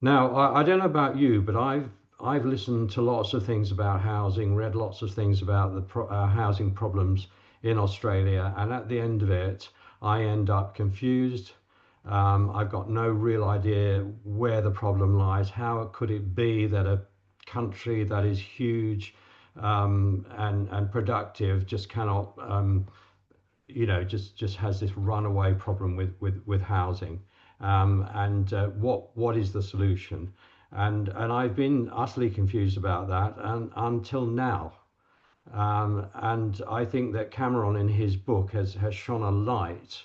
Now, I don't know about you, but I've listened to lots of things about housing, read lots of things about the housing problems in Australia, and at the end of it, I end up confused. I've got no real idea where the problem lies. How could it be that a country that is huge and productive just cannot just has this runaway problem with housing, and what is the solution? And I've been utterly confused about that and until now. And I think that Cameron, in his book, has shone a light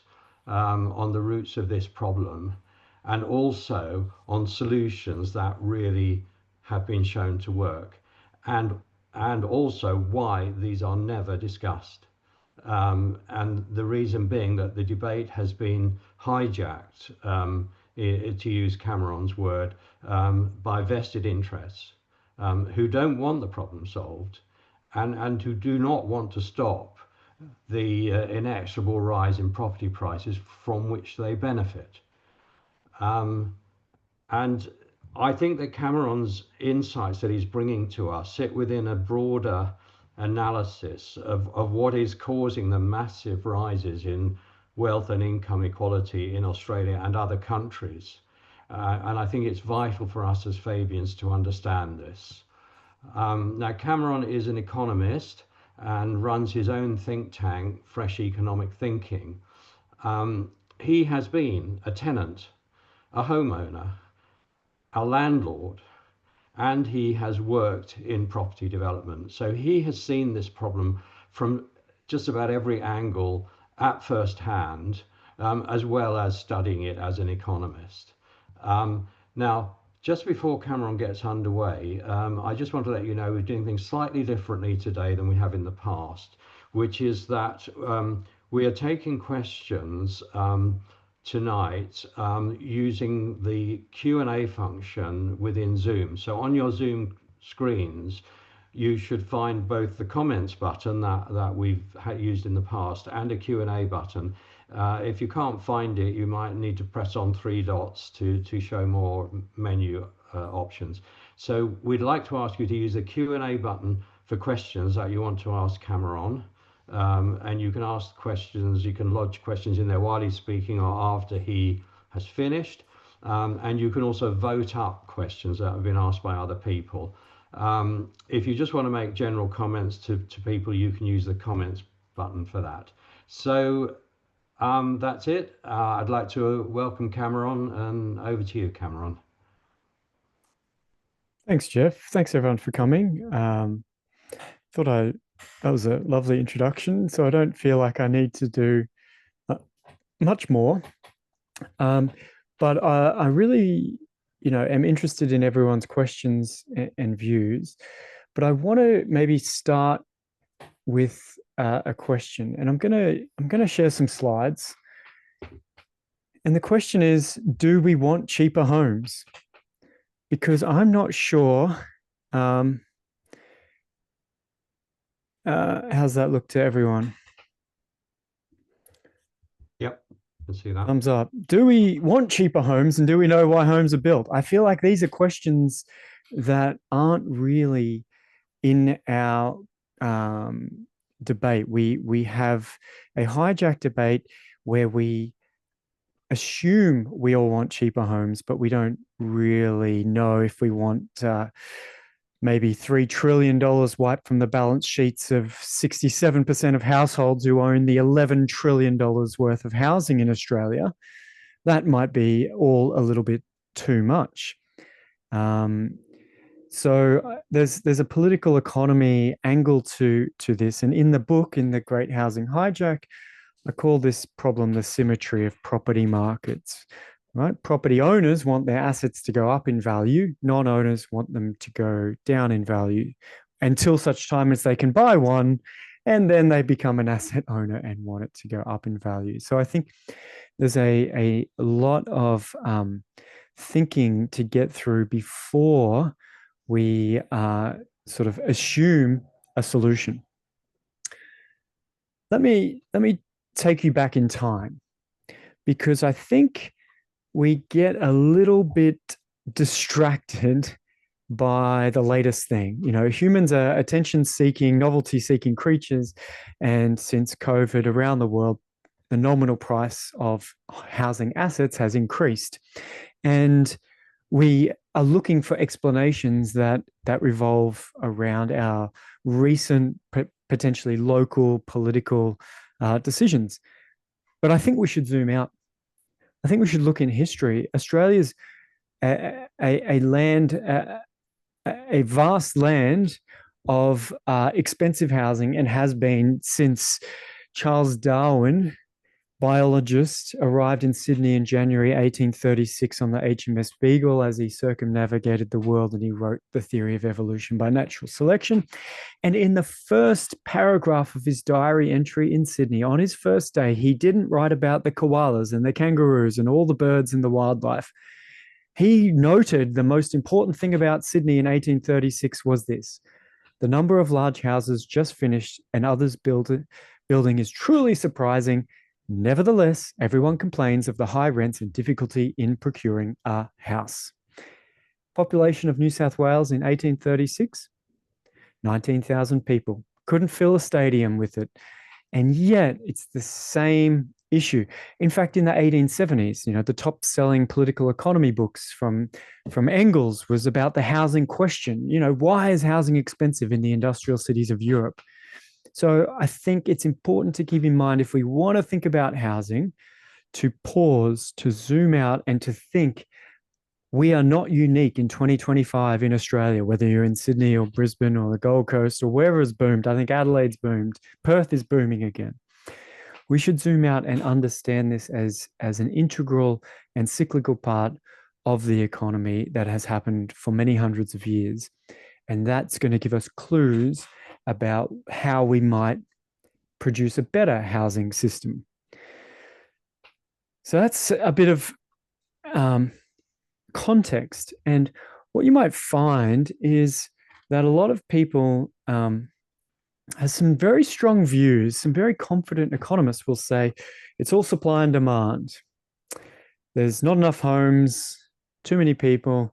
on the roots of this problem, and also on solutions that really have been shown to work, and and also why these are never discussed. And the reason being that the debate has been hijacked, to use Cameron's word, by vested interests who don't want the problem solved and who do not want to stop the inexorable rise in property prices from which they benefit. Um, and I think that Cameron's insights that he's bringing to us sit within a broader analysis of what is causing the massive rises in wealth and income equality in Australia and other countries. And I think it's vital for us as Fabians to understand this. Now, Cameron is an economist and runs his own think tank, Fresh Economic Thinking. He has been a tenant, a homeowner, a landlord, and he has worked in property development. So he has seen this problem from just about every angle at first hand, as well as studying it as an economist. Now, just before Cameron gets underway, I just want to let you know we're doing things slightly differently today than we have in the past, which is that we are taking questions tonight using the Q&A function within Zoom. So on your Zoom screens, you should find both the comments button that we've used in the past and a Q&A button. If you can't find it, you might need to press on three dots to show more menu options. So we'd like to ask you to use the Q&A button for questions that you want to ask Cameron. And you can ask questions, you can lodge questions in there while he's speaking or after he has finished. And you can also vote up questions that have been asked by other people. If you just want to make general comments to people, you can use the comments button for that. So that's it. I'd like to welcome Cameron, and over to you, Cameron. Thanks, Jeff. Thanks everyone for coming. Thought I that was a lovely introduction, so I don't feel like I need to do uh, much more. But I really, am interested in everyone's questions and views. But I want to maybe start with a question, and I'm gonna share some slides. And the question is, do we want cheaper homes? Because I'm not sure. How's that look to everyone? Yep, can see that. Thumbs up. Do we want cheaper homes and do we know why homes are built? I feel like these are questions that aren't really in our debate. We have a hijack debate where we assume we all want cheaper homes, but we don't really know if we want maybe $3 trillion wiped from the balance sheets of 67% of households who own the $11 trillion worth of housing in Australia. That might be all a little bit too much. So there's a political economy angle to this. And in the book, in the Great Housing Hijack, I call this problem the symmetry of property markets. Right? Property owners want their assets to go up in value. Non-owners want them to go down in value until such time as they can buy one, and then they become an asset owner and want it to go up in value. So I think there's a lot of thinking to get through before we sort of assume a solution. Let me take you back in time, because I think we get a little bit distracted by the latest thing. Humans are attention seeking, novelty seeking creatures. And since COVID around the world, the nominal price of housing assets has increased. And we are looking for explanations that revolve around our recent, potentially local political decisions. But I think we should zoom out. I think we should look in history. Australia's a land, a vast land of expensive housing, and has been since Charles Darwin, biologist, arrived in Sydney in January 1836 on the HMS Beagle as he circumnavigated the world, and he wrote The Theory of Evolution by Natural Selection. And in the first paragraph of his diary entry in Sydney, on his first day, he didn't write about the koalas and the kangaroos and all the birds and the wildlife. He noted the most important thing about Sydney in 1836 was this: the number of large houses just finished and others building is truly surprising. Nevertheless, everyone complains of the high rents and difficulty in procuring a house. Population of New South Wales in 1836, 19,000 people. Couldn't fill a stadium with it. And yet it's the same issue. In fact, in the 1870s, the top selling political economy books from Engels was about the housing question. Why is housing expensive in the industrial cities of Europe? So I think it's important to keep in mind, if we want to think about housing, to pause, to zoom out, and to think we are not unique in 2025 in Australia, whether you're in Sydney or Brisbane or the Gold Coast or wherever it's boomed. I think Adelaide's boomed. Perth is booming again. We should zoom out and understand this as an integral and cyclical part of the economy that has happened for many hundreds of years. And that's going to give us clues about how we might produce a better housing system. So that's a bit of context. And what you might find is that a lot of people has some very strong views. Some very confident economists will say it's all supply and demand. There's not enough homes, too many people.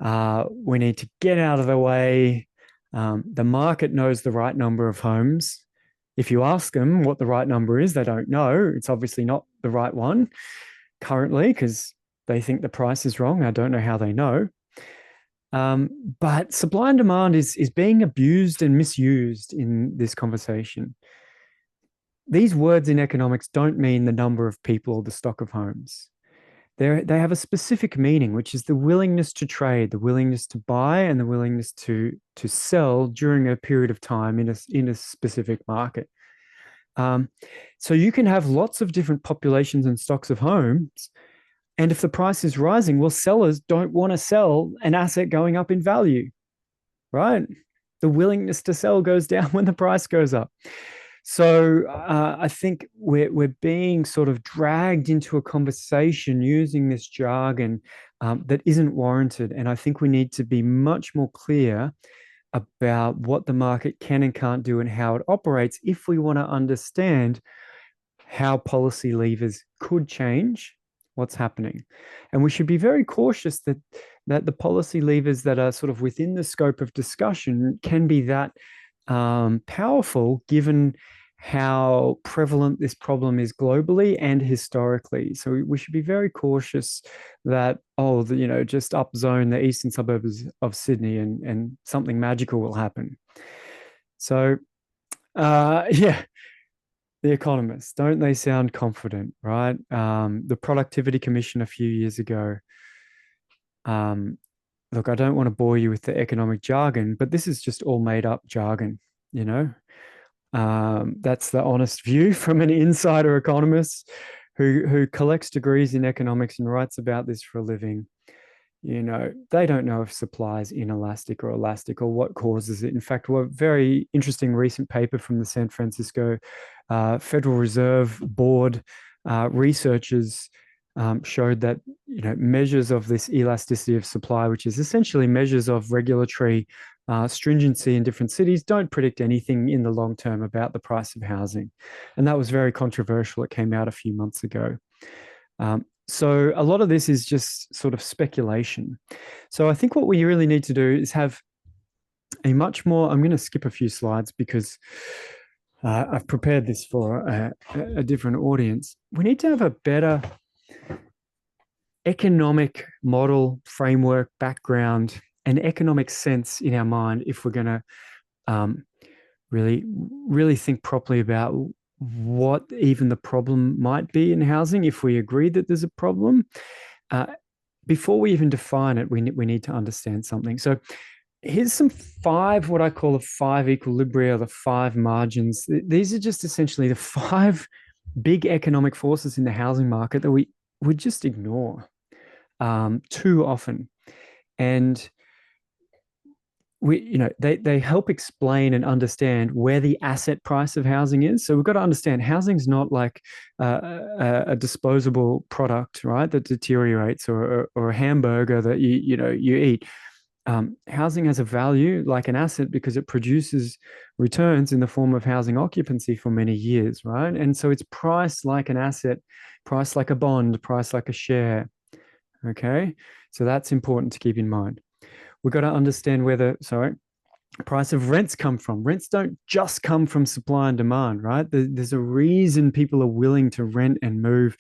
We need to get out of the way. The market knows the right number of homes. If you ask them what the right number is, they don't know. It's obviously not the right one currently because they think the price is wrong. I don't know how they know. But supply and demand is being abused and misused in this conversation. These words in economics don't mean the number of people or the stock of homes. They have a specific meaning, which is the willingness to trade, the willingness to buy, and the willingness to sell during a period of time in a specific market. So you can have lots of different populations and stocks of homes, and if the price is rising, well, sellers don't want to sell an asset going up in value, right? The willingness to sell goes down when the price goes up. So I think we're being sort of dragged into a conversation using this jargon that isn't warranted. And I think we need to be much more clear about what the market can and can't do and how it operates if we want to understand how policy levers could change what's happening. And we should be very cautious that the policy levers that are sort of within the scope of discussion can be that powerful given how prevalent this problem is globally and historically. So we should be very cautious that, just upzone the eastern suburbs of Sydney and something magical will happen. So, yeah. The Economist, don't they sound confident, right? The Productivity Commission a few years ago. Look, I don't want to bore you with the economic jargon, but this is just all made up jargon, That's the honest view from an insider economist who collects degrees in economics and writes about this for a living. They don't know if supply is inelastic or elastic or what causes it. In fact, a very interesting recent paper from the San Francisco Federal Reserve Board researchers showed that measures of this elasticity of supply, which is essentially measures of regulatory stringency in different cities, don't predict anything in the long term about the price of housing. And that was very controversial. It came out a few months ago. So a lot of this is just sort of speculation. So I think what we really need to do is have a much more, I'm going to skip a few slides because I've prepared this for a different audience. We need to have a better economic model, framework, background, and economic sense in our mind if we're going to um, really think properly about what even the problem might be in housing. If we agree that there's a problem, uh, before we even define it, we need to understand something. So here's some five, what I call the five equilibria, the five margins. These are just essentially the five big economic forces in the housing market that we would just ignore too often. And they help explain and understand where the asset price of housing is. So we've got to understand housing's not like a disposable product, right? That deteriorates, or a hamburger that you eat. Housing has a value like an asset because it produces returns in the form of housing occupancy for many years, right? And so it's priced like an asset, priced like a bond, priced like a share. Okay, so that's important to keep in mind. We've got to understand where the price of rents come from. Rents don't just come from supply and demand, right? There's a reason people are willing to rent and move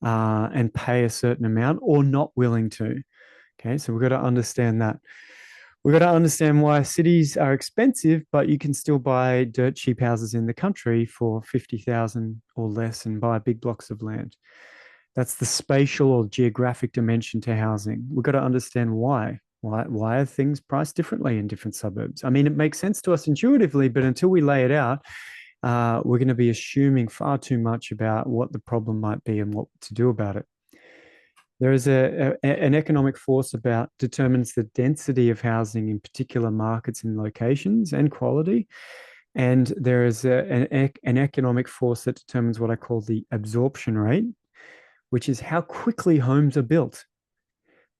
and pay a certain amount, or not willing to. Okay, so we've got to understand that. We've got to understand why cities are expensive, but you can still buy dirt cheap houses in the country for 50,000 or less and buy big blocks of land. That's the spatial or geographic dimension to housing. We've got to understand why. Why are things priced differently in different suburbs? I mean, it makes sense to us intuitively, but until we lay it out, we're going to be assuming far too much about what the problem might be and what to do about it. There is an economic force about determines the density of housing in particular markets and locations and quality. And there is an economic force that determines what I call the absorption rate, which is how quickly homes are built.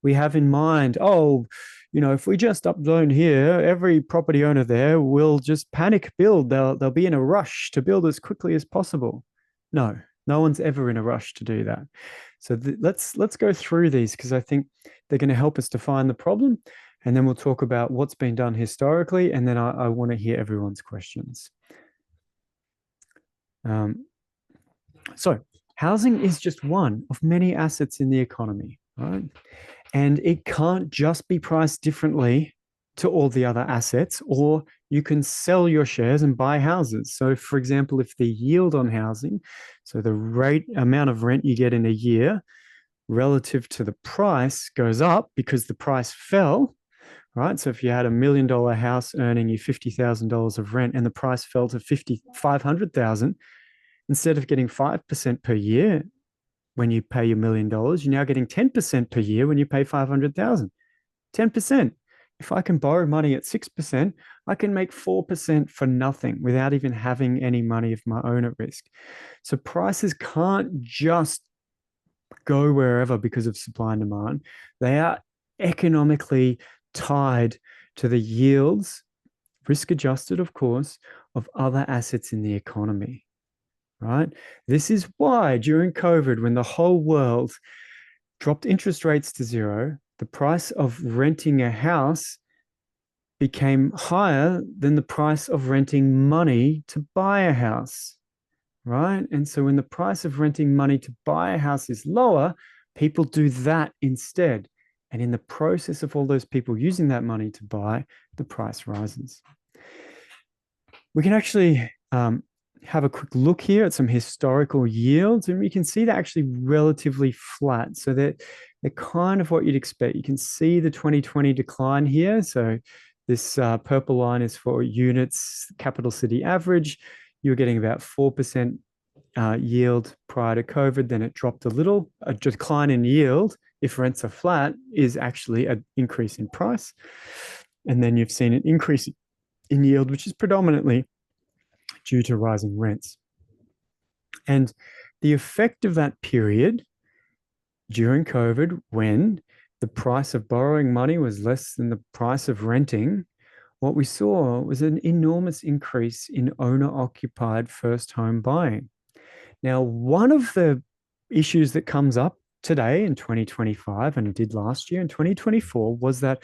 We have in mind, if we just upzone here, every property owner there will just panic build. They'll be in a rush to build as quickly as possible. No one's ever in a rush to do that. So let's go through these because I think they're going to help us define the problem, and then we'll talk about what's been done historically, and then I want to hear everyone's questions. So housing is just one of many assets in the economy, right? And it can't just be priced differently to all the other assets, or you can sell your shares and buy houses. So, for example, if the yield on housing, so the rate amount of rent you get in a year relative to the price goes up because the price fell, right? So if you had $1 million house earning you $50,000 of rent and the price fell to 500,000, instead of getting 5% per year when you pay your $1 million, you're now getting 10% per year when you pay 500,000. 10%. If I can borrow money at 6%, I can make 4% for nothing without even having any money of my own at risk. So prices can't just go wherever because of supply and demand. They are economically tied to the yields, risk adjusted, of course, of other assets in the economy, right? This is why during COVID, when the whole world dropped interest rates to zero, the price of renting a house became higher than the price of renting money to buy a house, right? And so when the price of renting money to buy a house is lower, people do that instead. And in the process of all those people using that money to buy, the price rises. We can actually have a quick look here at some historical yields, and we can see they're actually relatively flat. So they're kind of what you'd expect. You can see the 2020 decline here. So this purple line is for units, capital city average. You were getting about 4% yield prior to COVID. Then it dropped a little. A decline in yield, if rents are flat, is actually an increase in price. And then you've seen an increase in yield, which is predominantly due to rising rents. And the effect of that period during COVID, when the price of borrowing money was less than the price of renting, what we saw was an enormous increase in owner-occupied first home buying. Now, one of the issues that comes up today in 2025 and did last year in 2024 was that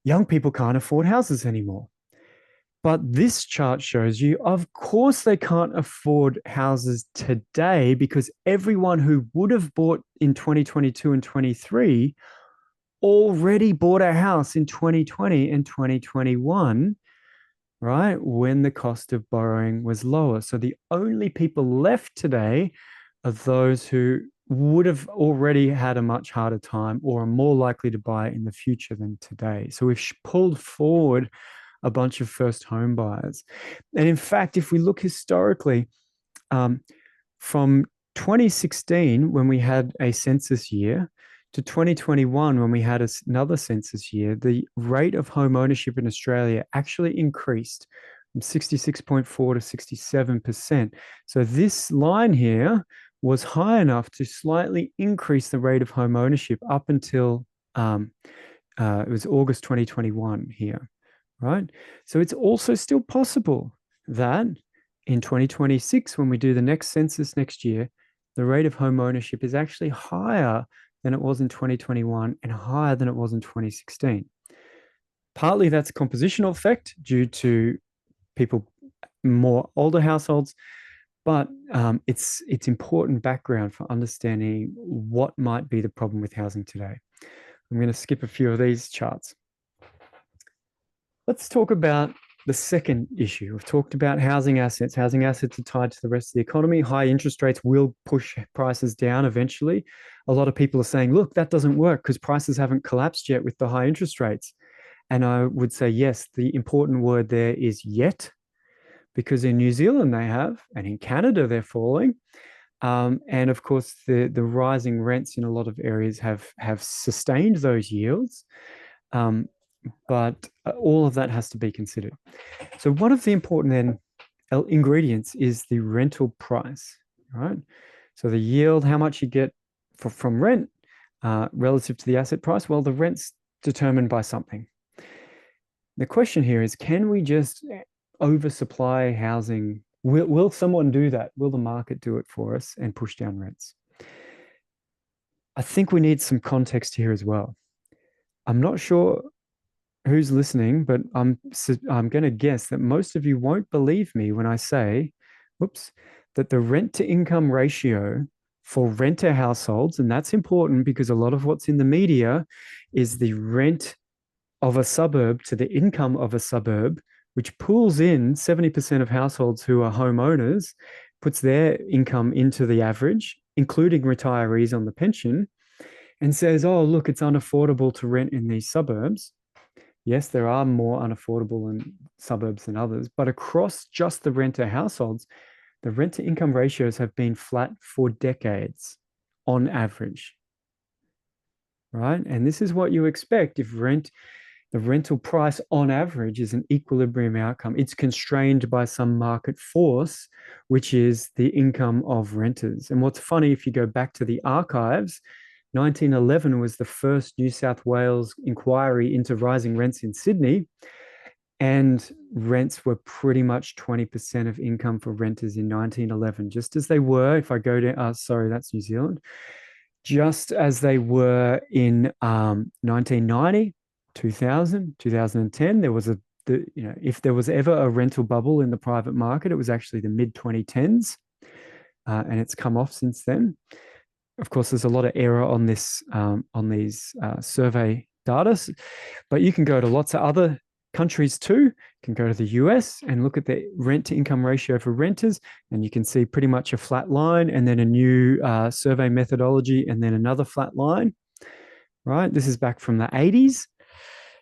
young people can't afford houses anymore. But this chart shows you, of course, they can't afford houses today because everyone who would have bought in 2022 and 23 already bought a house in 2020 and 2021, right? When the cost of borrowing was lower. So the only people left today are those who would have already had a much harder time or are more likely to buy in the future than today. So we've pulled forward a bunch of first home buyers. And in fact, if we look historically, um, from 2016, when we had a census year, to 2021, when we had another census year, the rate of home ownership in Australia actually increased from 66.4 to 67%. So this line here was high enough to slightly increase the rate of home ownership up until it was August 2021 here, right? So it's also still possible that in 2026, when we do the next census next year, the rate of home ownership is actually higher than it was in 2021 and higher than it was in 2016. Partly that's compositional effect due to people, more older households, but it's important background for understanding what might be the problem with housing today. I'm going to skip a few of these charts. Let's talk about the second issue. We've talked about housing assets. Housing assets are tied to the rest of the economy. High interest rates will push prices down eventually. A lot of people are saying, look, that doesn't work because prices haven't collapsed yet with the high interest rates. And I would say, yes, the important word there is yet, because in New Zealand they have, and in Canada they're falling. And of course, the rising rents in a lot of areas have sustained those yields. But all of that has to be considered. So one of the important then ingredients is the rental price, right? So the yield, how much you get from rent relative to the asset price. Well, the rent's determined by something. The question here is, can we just oversupply housing? Will someone do that? Will the market do it for us and push down rents? I think we need some context here as well. I'm not sure who's listening, but I'm going to guess that most of you won't believe me when I say, whoops, that the rent to income ratio for renter households, and that's important because a lot of what's in the media is the rent of a suburb to the income of a suburb, which pulls in 70% of households who are homeowners, puts their income into the average, including retirees on the pension, and says, oh, look, it's unaffordable to rent in these suburbs. Yes, there are more unaffordable in suburbs than others, but across just the renter households, the rent to income ratios have been flat for decades on average, right? And this is what you expect if the rental price on average is an equilibrium outcome. It's constrained by some market force, which is the income of renters. And what's funny, if you go back to the archives, 1911 was the first New South Wales inquiry into rising rents in Sydney, and rents were pretty much 20% of income for renters in 1911, just as they were, if I go to, sorry, that's New Zealand, just as they were in 1990, 2000, 2010. There was if there was ever a rental bubble in the private market, it was actually the mid 2010s, and it's come off since then. Of course, there's a lot of error on this on these survey data, but you can go to lots of other countries too. You can go to the US and look at the rent to income ratio for renters, and you can see pretty much a flat line, and then a new survey methodology, and then another flat line. Right, this is back from the 80s.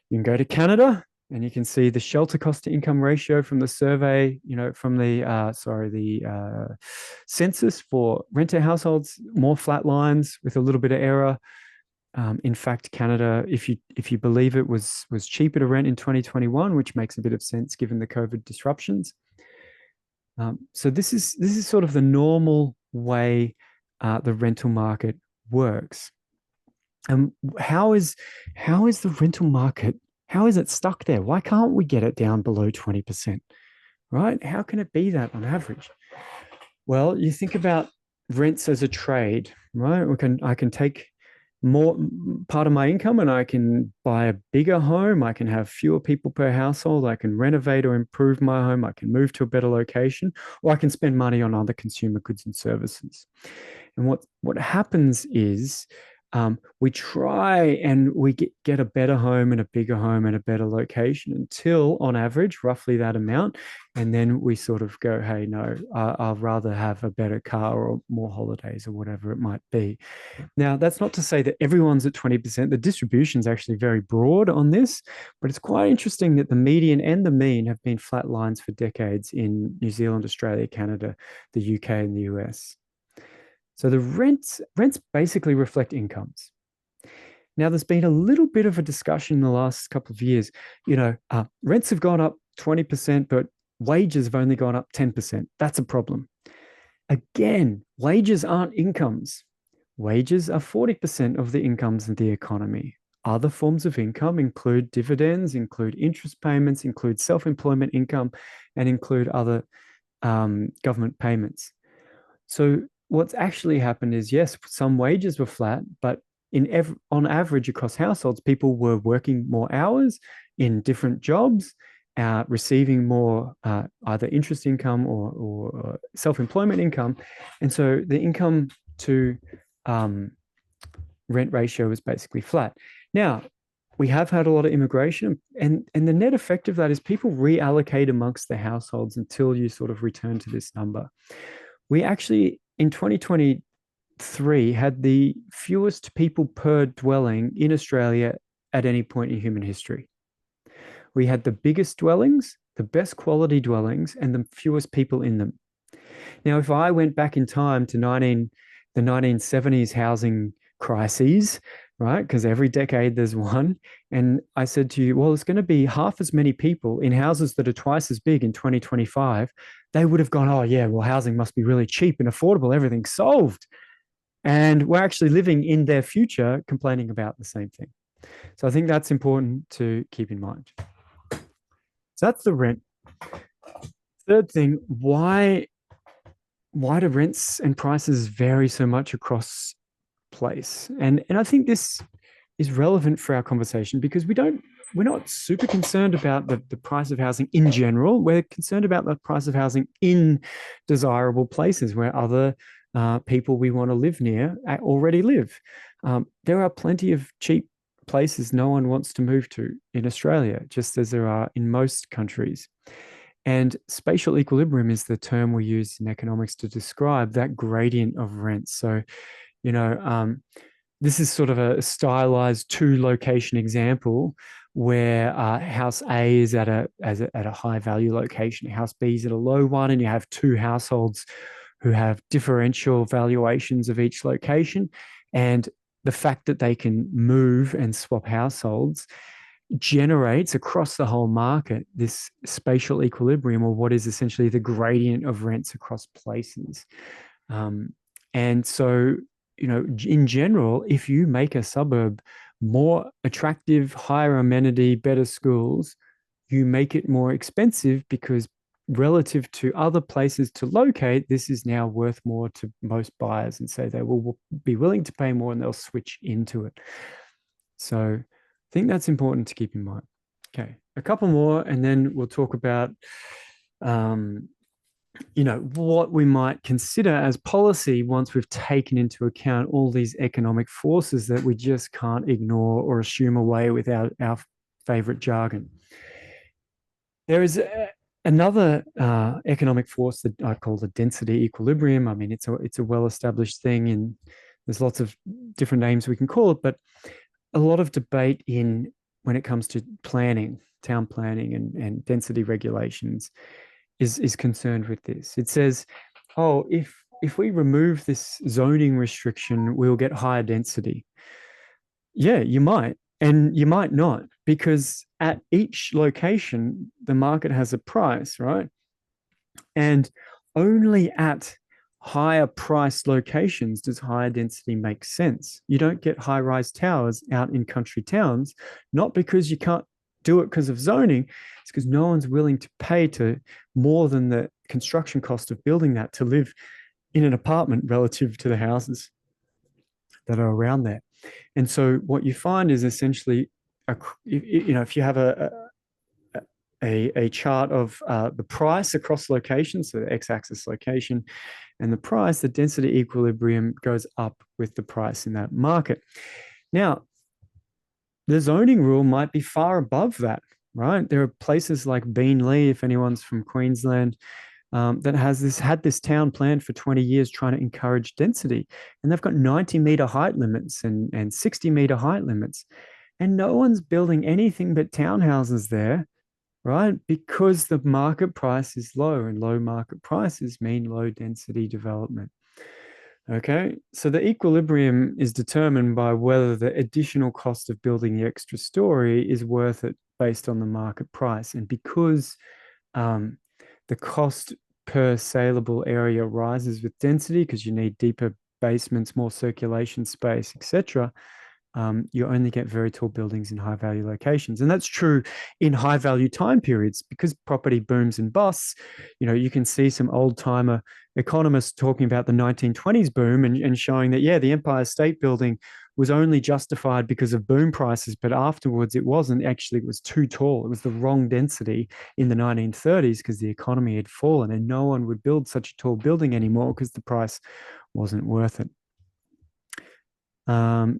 You can go to Canada, and you can see the shelter cost to income ratio from the survey, from the census for renter households, more flat lines with a little bit of error. In fact, Canada, if you believe it, was cheaper to rent in 2021, which makes a bit of sense given the COVID disruptions. So this is sort of the normal way the rental market works. And how is the rental market? How is it stuck there? Why can't we get it down below 20%? Right? How can it be that on average? Well, you think about rents as a trade, right? I can take more part of my income and I can buy a bigger home. I can have fewer people per household. I can renovate or improve my home. I can move to a better location, or I can spend money on other consumer goods and services. And what happens is we try and we get a better home and a bigger home and a better location until, on average, roughly that amount. And then we sort of go, hey, no, I'll rather have a better car or more holidays or whatever it might be. Now, that's not to say that everyone's at 20%. The distribution is actually very broad on this, but it's quite interesting that the median and the mean have been flat lines for decades in New Zealand, Australia, Canada, the UK, and the US. So the rents basically reflect incomes. Now, there's been a little bit of a discussion in the last couple of years. Rents have gone up 20%, but wages have only gone up 10%. That's a problem. Again, wages aren't incomes. Wages are 40% of the incomes in the economy. Other forms of income include dividends, include interest payments, include self-employment income, and include other government payments. So what's actually happened is, yes, some wages were flat, but on average across households, people were working more hours in different jobs, receiving more either interest income or self-employment income. And so the income to rent ratio is basically flat. Now, we have had a lot of immigration, and the net effect of that is people reallocate amongst the households until you sort of return to this number. We actually, in 2023, had the fewest people per dwelling in Australia at any point in human history. We had the biggest dwellings, the best quality dwellings, and the fewest people in them. Now, if I went back in time to the 1970s housing crises, right? Because every decade there's one. And I said to you, well, it's going to be half as many people in houses that are twice as big in 2025. They would have gone, oh, yeah, well, housing must be really cheap and affordable. Everything's solved. And we're actually living in their future complaining about the same thing. So I think that's important to keep in mind. So that's the rent. Third thing, why do rents and prices vary so much across place? And I think this is relevant for our conversation because we're not super concerned about the price of housing in general. We're concerned about the price of housing in desirable places where other people we want to live near already live. There are plenty of cheap places no one wants to move to in Australia, just as there are in most countries. And spatial equilibrium is the term we use in economics to describe that gradient of rents. So, this is sort of a stylized two-location example where house A is at a high value location, house B is at a low one, and you have two households who have differential valuations of each location. And the fact that they can move and swap households generates across the whole market this spatial equilibrium, or what is essentially the gradient of rents across places. And so, in general, if you make a suburb more attractive, higher amenity, better schools, you make it more expensive because relative to other places to locate, this is now worth more to most buyers. And so they will be willing to pay more and they'll switch into it. So I think that's important to keep in mind. Okay, a couple more, and then we'll talk about what we might consider as policy once we've taken into account all these economic forces that we just can't ignore or assume away without our favorite jargon. There is another economic force that I call the density equilibrium. I mean, it's a well-established thing, and there's lots of different names we can call it, but a lot of debate when it comes to planning, town planning and density regulations is concerned with this. It says, oh, if we remove this zoning restriction, we'll get higher density. Yeah, you might, and you might not, because at each location, the market has a price, right? And only at higher priced locations does higher density make sense. You don't get high-rise towers out in country towns, not because you can't do it because of zoning, it's because no one's willing to pay to more than the construction cost of building that to live in an apartment relative to the houses that are around there. And so what you find is essentially, if you have a chart of the price across locations, so the x-axis location and the price, the density equilibrium goes up with the price in that market. Now, the zoning rule might be far above that, right? There are places like Beenleigh, if anyone's from Queensland, that had this town planned for 20 years trying to encourage density. And they've got 90-meter height limits and 60-meter height limits. And no one's building anything but townhouses there, right? Because the market price is low, and low market prices mean low density development. Okay, so the equilibrium is determined by whether the additional cost of building the extra story is worth it based on the market price. And because the cost per saleable area rises with density, because you need deeper basements, more circulation space, etc., you only get very tall buildings in high value locations. And that's true in high value time periods because property booms and busts. You can see some old timer economists talking about the 1920s boom and showing that, yeah, the Empire State Building was only justified because of boom prices, but afterwards it wasn't. Actually, it was too tall. It was the wrong density in the 1930s because the economy had fallen and no one would build such a tall building anymore because the price wasn't worth it. I'm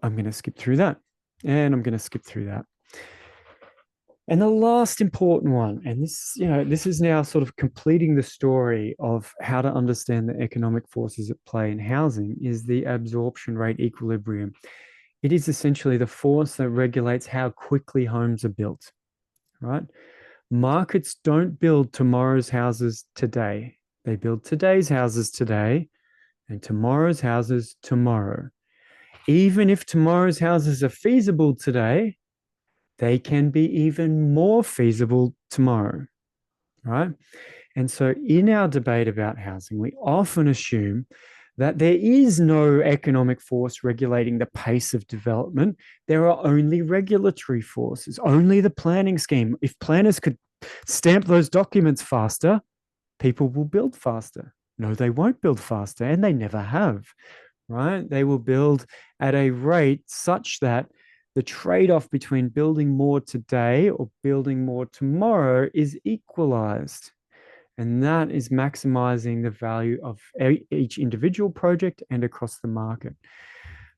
going to skip through that. And I'm going to skip through that. And the last important one, and this is now sort of completing the story of how to understand the economic forces at play in housing, is the absorption rate equilibrium. It is essentially the force that regulates how quickly homes are built, right? Markets don't build tomorrow's houses today. They build today's houses today and tomorrow's houses tomorrow. Even if tomorrow's houses are feasible today, they can be even more feasible tomorrow, right? And so in our debate about housing, we often assume that there is no economic force regulating the pace of development. There are only regulatory forces, only the planning scheme. If planners could stamp those documents faster, people will build faster. No, they won't build faster, and they never have, right? They will build at a rate such that the trade-off between building more today or building more tomorrow is equalized. And that is maximizing the value of each individual project and across the market,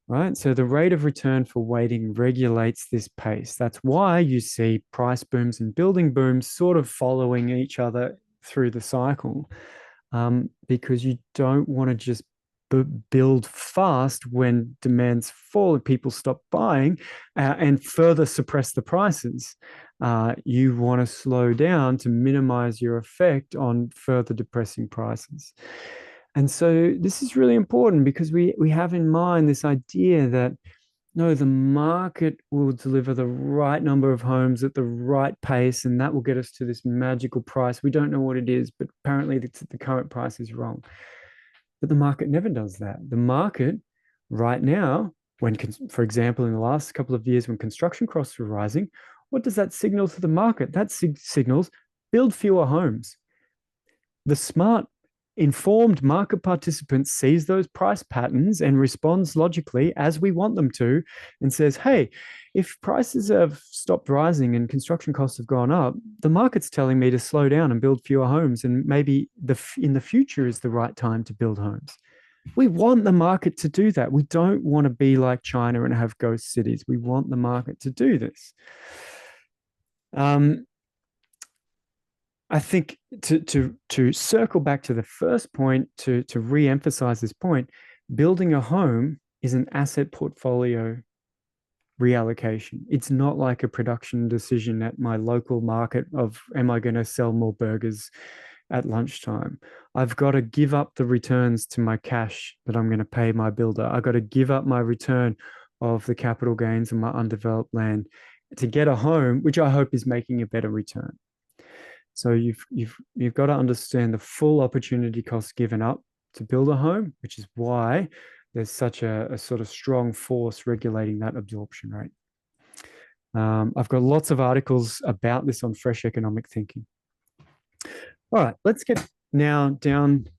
right? So the rate of return for waiting regulates this pace. That's why you see price booms and building booms sort of following each other through the cycle, because you don't want to just build fast when demands fall and people stop buying and further suppress the prices. You want to slow down to minimize your effect on further depressing prices. And so this is really important because we have in mind this idea that no, the market will deliver the right number of homes at the right pace, and that will get us to this magical price. We don't know what it is, but apparently the current price is wrong. But the market never does that. The market right now, for example, in the last couple of years when construction costs were rising, what does that signal to the market? That signals build fewer homes. The smart, informed market participant sees those price patterns and responds logically as we want them to and says, hey, if prices have stopped rising and construction costs have gone up, the market's telling me to slow down and build fewer homes, and maybe in the future is the right time to build homes. We want the market to do that. We don't want to be like China and have ghost cities. We want the market to do this. I think to circle back to the first point, to re-emphasize this point, building a home is an asset portfolio reallocation. It's not like a production decision at my local market of, am I going to sell more burgers at lunchtime? I've got to give up the returns to my cash that I'm going to pay my builder. I've got to give up my return of the capital gains on my undeveloped land to get a home, which I hope is making a better return. So you've got to understand the full opportunity cost given up to build a home, which is why there's such a sort of strong force regulating that absorption rate. I've got lots of articles about this on Fresh Economic Thinking. All right, let's get now down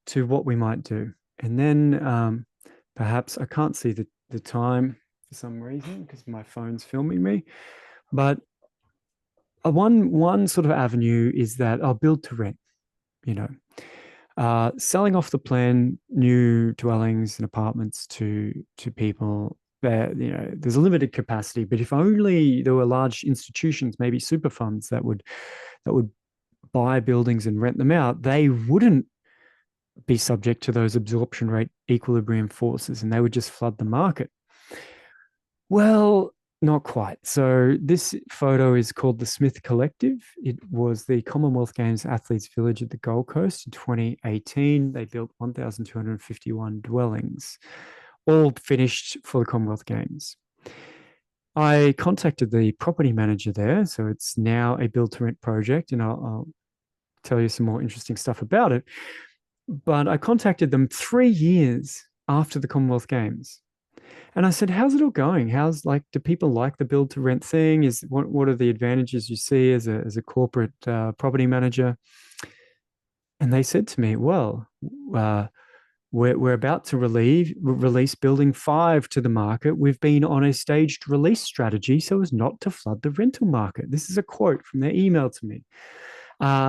to what we might do. And then perhaps I can't see the time for some reason because my phone's filming me. But one sort of avenue is that I'll build to rent, you know, selling off the plan new dwellings and apartments to people that, you know, there's a limited capacity, but if only there were large institutions, maybe super funds that would buy buildings and rent them out, they wouldn't be subject to those absorption rate equilibrium forces and they would just flood the market. Well, not quite. So this photo is called the Smith Collective. It was the Commonwealth Games Athletes Village at the Gold Coast in 2018. They built 1,251 dwellings, all finished for the Commonwealth Games. I contacted the property manager there. So it's now a build to rent project, and I'll tell you some more interesting stuff about it. But I contacted them 3 years after the Commonwealth Games. And I said, how's it all going? How's like, do people like the build to rent thing? What are the advantages you see as a corporate property manager? And they said to me, well, uh, we're about to release building 5 to the market. We've been on a staged release strategy so as not to flood the rental market. This is a quote from their email to me.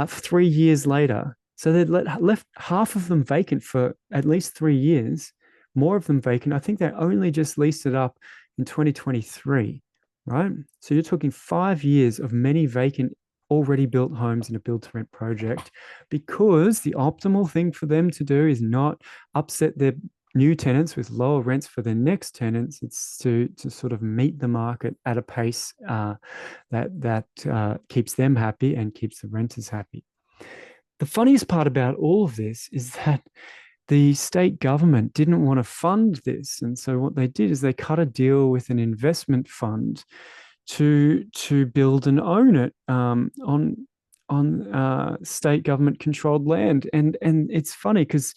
3 years later, so they'd left half of them vacant for at least 3 years, more of them vacant. I think they only just leased it up in 2023, right? So you're talking 5 years of many vacant, already built homes in a build to rent project, because the optimal thing for them to do is not upset their new tenants with lower rents for their next tenants. It's to sort of meet the market at a pace that keeps them happy and keeps the renters happy. The funniest part about all of this is that the state government didn't want to fund this. And so what they did is they cut a deal with an investment fund to build and own it on state government controlled land. And it's funny because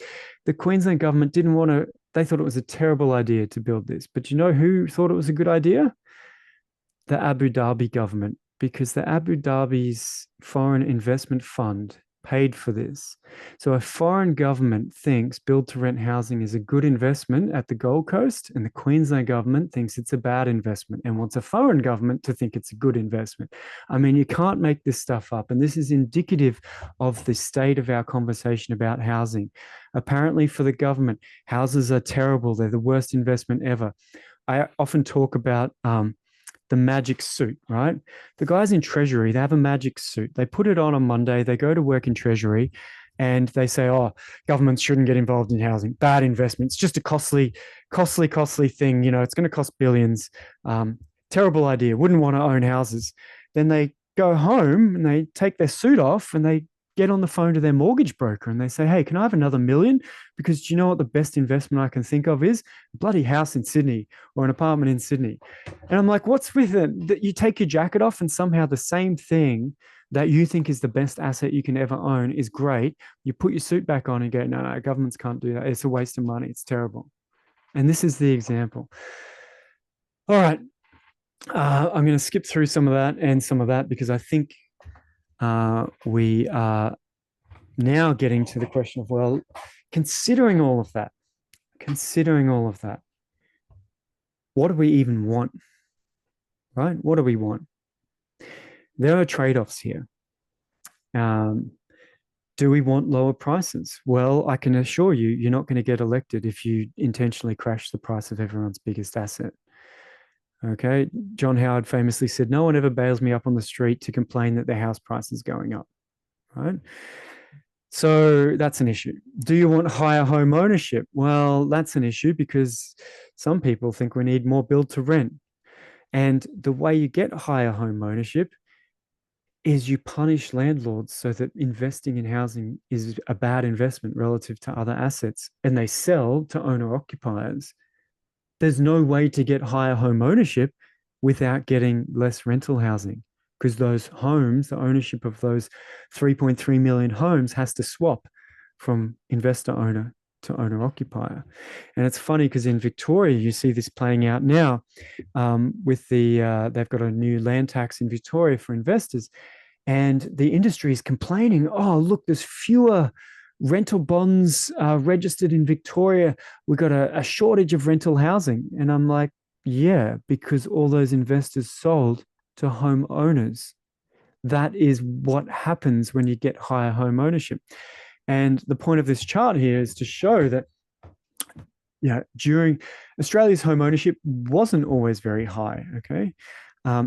the Queensland government didn't want to, they thought it was a terrible idea to build this. But you know who thought it was a good idea? The Abu Dhabi government, because the Abu Dhabi's foreign investment fund paid for this. So a foreign government thinks build to rent housing is a good investment at the Gold Coast, and the Queensland government thinks it's a bad investment and wants a foreign government to think it's a good investment. I mean, you can't make this stuff up. And this is indicative of the state of our conversation about housing. Apparently, for the government, houses are terrible. They're the worst investment ever. I often talk about the magic suit, right? The guys in Treasury, they have a magic suit. They put it on Monday, they go to work in Treasury, and they say, oh, governments shouldn't get involved in housing. Bad investment. It's just a costly thing. You know, it's going to cost billions. Terrible idea. Wouldn't want to own houses. Then they go home and they take their suit off and they get on the phone to their mortgage broker and they say, hey, can I have another million? Because do you know what the best investment I can think of is? A bloody house in Sydney or an apartment in Sydney. And I'm like, what's with it? That you take your jacket off and somehow the same thing that you think is the best asset you can ever own is great. You put your suit back on and go, no, governments can't do that. It's a waste of money. It's terrible. And this is the example. All right. I'm going to skip through some of that and some of that because I think we are now getting to the question of, well, considering all of that, what do we even want? Right? What do we want? There are trade-offs here. Do we want lower prices? Well, I can assure you, you're not going to get elected if you intentionally crash the price of everyone's biggest asset. Okay. John Howard famously said, no one ever bails me up on the street to complain that their house price is going up. Right. So that's an issue. Do you want higher home ownership? Well, that's an issue because some people think we need more build to rent. And the way you get higher home ownership is you punish landlords so that investing in housing is a bad investment relative to other assets, and they sell to owner occupiers. There's no way to get higher home ownership without getting less rental housing, because those homes, the ownership of those 3.3 million homes has to swap from investor owner to owner occupier. And it's funny because in Victoria, you see this playing out now with they've got a new land tax in Victoria for investors. And the industry is complaining, oh, look, there's fewer rental bonds registered in Victoria. We got a shortage of rental housing. And I'm like, yeah, because all those investors sold to homeowners. That is what happens when you get higher home ownership. And the point of this chart here is to show that during Australia's home ownership wasn't always very high. Okay.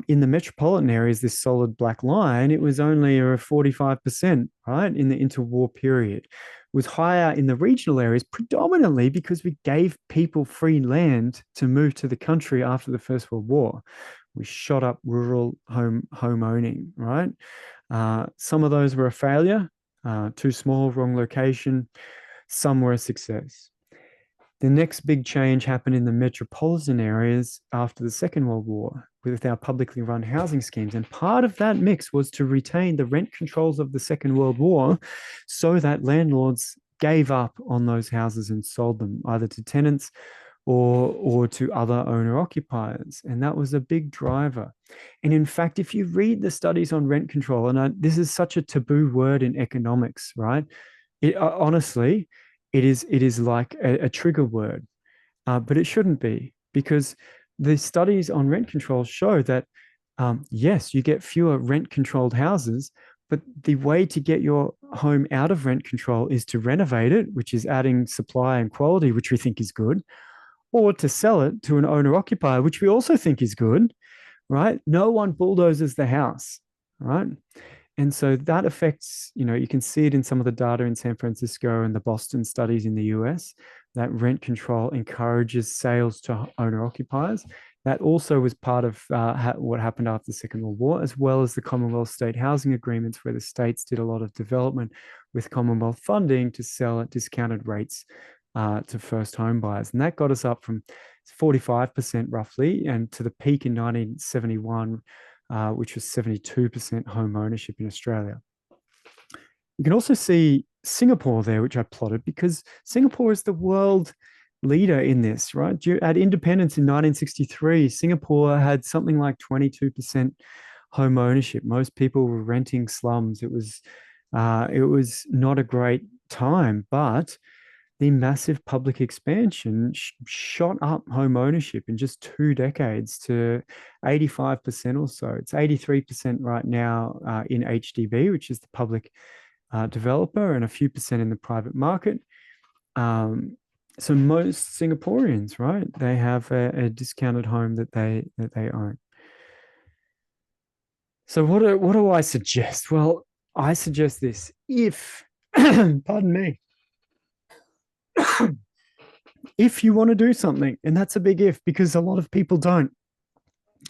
In the metropolitan areas, this solid black line, it was only a 45%, right, in the interwar period. It was higher in the regional areas, predominantly because we gave people free land to move to the country after the First World War. We shot up rural home owning, right? Some of those were a failure, too small, wrong location. Some were a success. The next big change happened in the metropolitan areas after the Second World War with our publicly run housing schemes. And part of that mix was to retain the rent controls of the Second World War so that landlords gave up on those houses and sold them either to tenants or to other owner occupiers. And that was a big driver. And in fact, if you read the studies on rent control, and this is such a taboo word in economics, right? Honestly, it is like a trigger word, but it shouldn't be because the studies on rent control show that yes, you get fewer rent controlled houses, but the way to get your home out of rent control is to renovate it, which is adding supply and quality, which we think is good, or to sell it to an owner occupier, which we also think is good, right? No one bulldozes the house, right? And so that affects, you can see it in some of the data in San Francisco and the Boston studies in the US, that rent control encourages sales to owner occupiers. That also was part of what happened after the Second World War, as well as the Commonwealth state housing agreements, where the states did a lot of development with Commonwealth funding to sell at discounted rates to first home buyers. And that got us up from 45% roughly and to the peak in 1971, which was 72% home ownership in Australia. You can also see Singapore there, which I plotted, because Singapore is the world leader in this, right? At independence in 1963, Singapore had something like 22% home ownership. Most people were renting slums. It was not a great time, but the massive public expansion shot up home ownership in just 2 decades to 85% or so. It's 83% right now in HDB, which is the public developer, and a few percent in the private market. So most Singaporeans, right, they have a discounted home that they own. So what do I suggest? Well, I suggest this: if, pardon me, if you want to do something, and that's a big if, because a lot of people don't.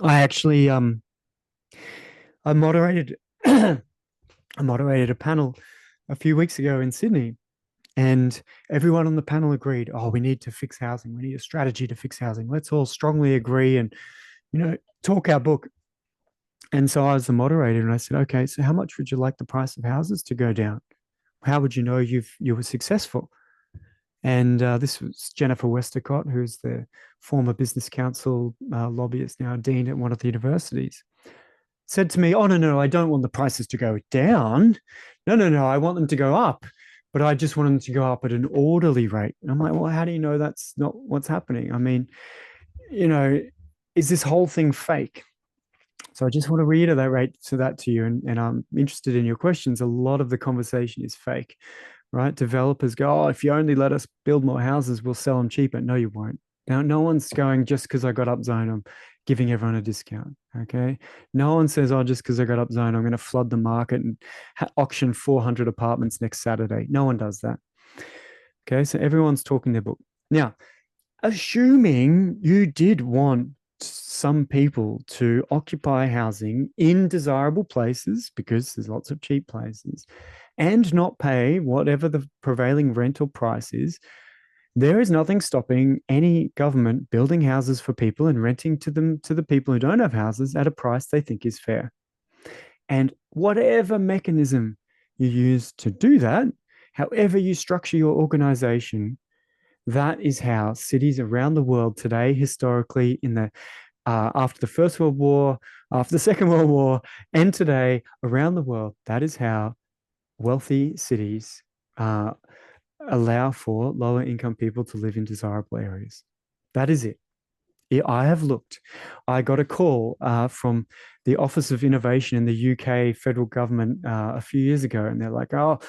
I actually I moderated I moderated a panel a few weeks ago in Sydney, and everyone on the panel agreed, oh, we need to fix housing. We need a strategy to fix housing. Let's all strongly agree and talk our book. And so I was the moderator, and I said, okay, so how much would you like the price of houses to go down? How would you know you were successful? And this was Jennifer Westacott, who's the former business council lobbyist, now dean at one of the universities, said to me, oh, no, I don't want the prices to go down. No, I want them to go up, but I just want them to go up at an orderly rate. And I'm like, well, how do you know that's not what's happening? I mean, is this whole thing fake? So I just want to reiterate to you, and I'm interested in your questions. A lot of the conversation is fake, right? Developers go, oh, if you only let us build more houses, we'll sell them cheaper. No, you won't. Now, no one's going, just because I got upzone, I'm giving everyone a discount, okay? No one says, oh, just because I got upzone, I'm going to flood the market and auction 400 apartments next Saturday. No one does that, okay? So everyone's talking their book. Now, assuming you did want some people to occupy housing in desirable places, because there's lots of cheap places, and not pay whatever the prevailing rental price is, there is nothing stopping any government building houses for people and renting to the people who don't have houses at a price they think is fair. And whatever mechanism you use to do that, however you structure your organization, that is how cities around the world today, historically, after the First World War, after the Second World War, and today around the world, that is how wealthy cities uh, allow for lower income people to live in desirable areas. That is it. I have looked. I got a call from the Office of Innovation in the UK federal government a few years ago, and they're like, "Oh,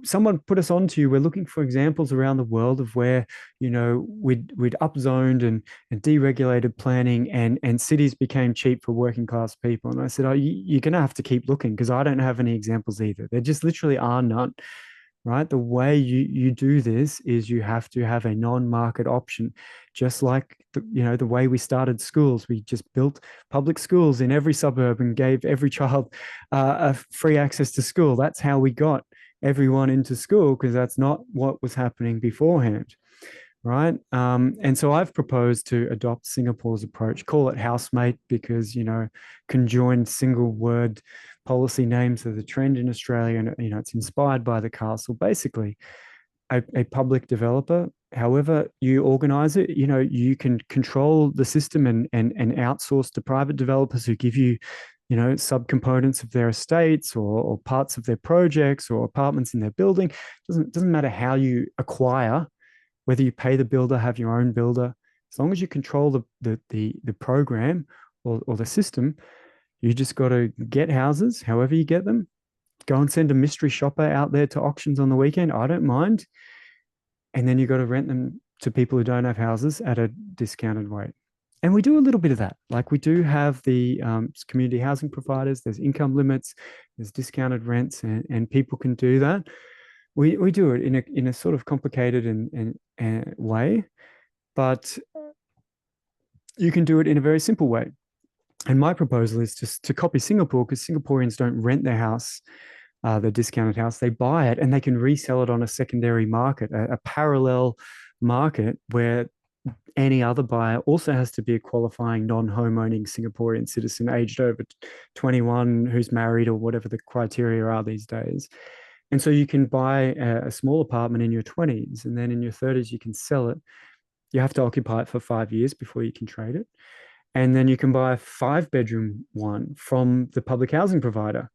someone put us on to you. We're looking for examples around the world of where we'd upzoned and deregulated planning, and cities became cheap for working class people." And I said, "Oh, you're going to have to keep looking because I don't have any examples either. There just literally are none." Right? The way you do this is you have to have a non-market option, just like the way we started schools. We just built public schools in every suburb and gave every child a free access to school. That's how we got everyone into school because that's not what was happening beforehand, right? And so I've proposed to adopt Singapore's approach, call it housemate because, conjoined single word policy names are the trend in Australia, and, it's inspired by the castle. Basically, a public developer, however you organize it, you can control the system and outsource to private developers who give you, subcomponents of their estates or parts of their projects or apartments in their building. Doesn't matter how you acquire, whether you pay the builder, have your own builder, as long as you control the program or the system, you just got to get houses, however you get them. Go and send a mystery shopper out there to auctions on the weekend. I don't mind. And then you got to rent them to people who don't have houses at a discounted rate. And we do a little bit of that. Like we do have the community housing providers, there's income limits, there's discounted rents, and people can do that. We do it in a sort of complicated and way, but you can do it in a very simple way. And my proposal is just to copy Singapore because Singaporeans don't rent their house, the discounted house. They buy it and they can resell it on a secondary market, a parallel market where any other buyer also has to be a qualifying non-home owning Singaporean citizen aged over 21 who's married or whatever the criteria are these days. And so you can buy a small apartment in your 20s, and then in your 30s, you can sell it. You have to occupy it for 5 years before you can trade it. And then you can buy a 5-bedroom one from the public housing provider.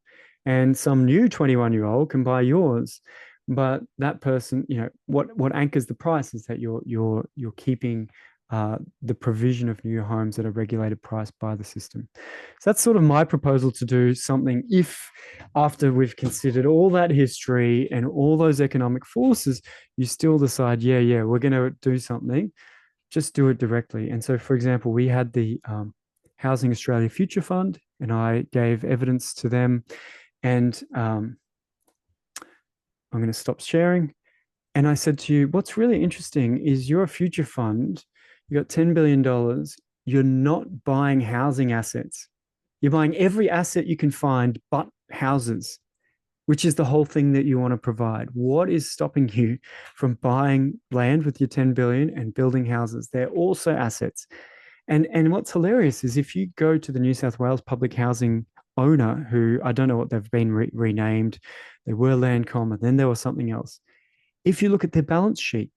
And some new 21-year-old can buy yours. But that person, what anchors the price is that you're keeping the provision of new homes at a regulated price by the system. So that's sort of my proposal to do something. If after we've considered all that history and all those economic forces, you still decide, yeah, we're going to do something, just do it directly. And so, for example, we had the Housing Australia Future Fund, and I gave evidence to them. And I'm going to stop sharing. And I said to you, what's really interesting is you're a future fund, you got $10 billion, you're not buying housing assets. You're buying every asset you can find but houses, which is the whole thing that you want to provide. What is stopping you from buying land with your 10 billion and building houses? They're also assets. And what's hilarious is if you go to the New South Wales public housing owner, who I don't know what they've been renamed, they were Landcom and then there was something else. If you look at their balance sheet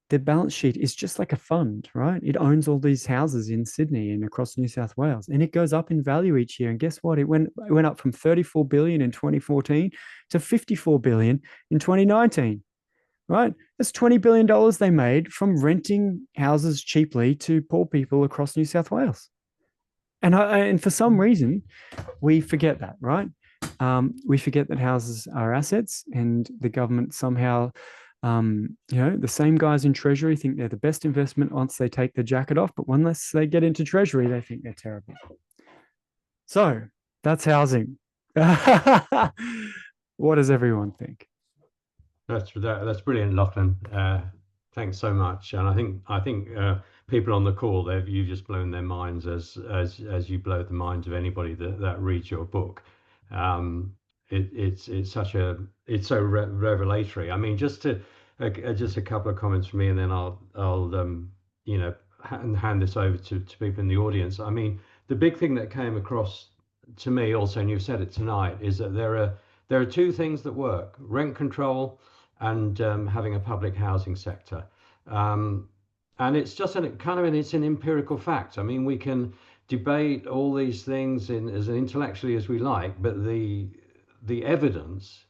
is just like a fund, right? It owns all these houses in Sydney and across New South Wales, and it goes up in value each year. And guess what? It went up from 34 billion in 2014 to 54 billion in 2019, right? That's $20 billion they made from renting houses cheaply to poor people across New South Wales. And for some reason, we forget that, right? We forget that houses are assets, and the government somehow, the same guys in Treasury think they're the best investment once they take the jacket off, but once they get into Treasury, they think they're terrible. So that's housing. What does everyone think? That's brilliant, Lachlan. Thanks so much. And I think people on the call, you've just blown their minds as you blow the minds of anybody that reads your book. Um, it's it's so revelatory. I mean, just a couple of comments from me, and then I'll you know hand this over to people in the audience. I mean, the big thing that came across to me also, and you've said it tonight, is that there are two things that work: rent control and having a public housing sector. Um, and it's just it's an empirical fact. I mean, we can debate all these things as intellectually as we like, but the evidence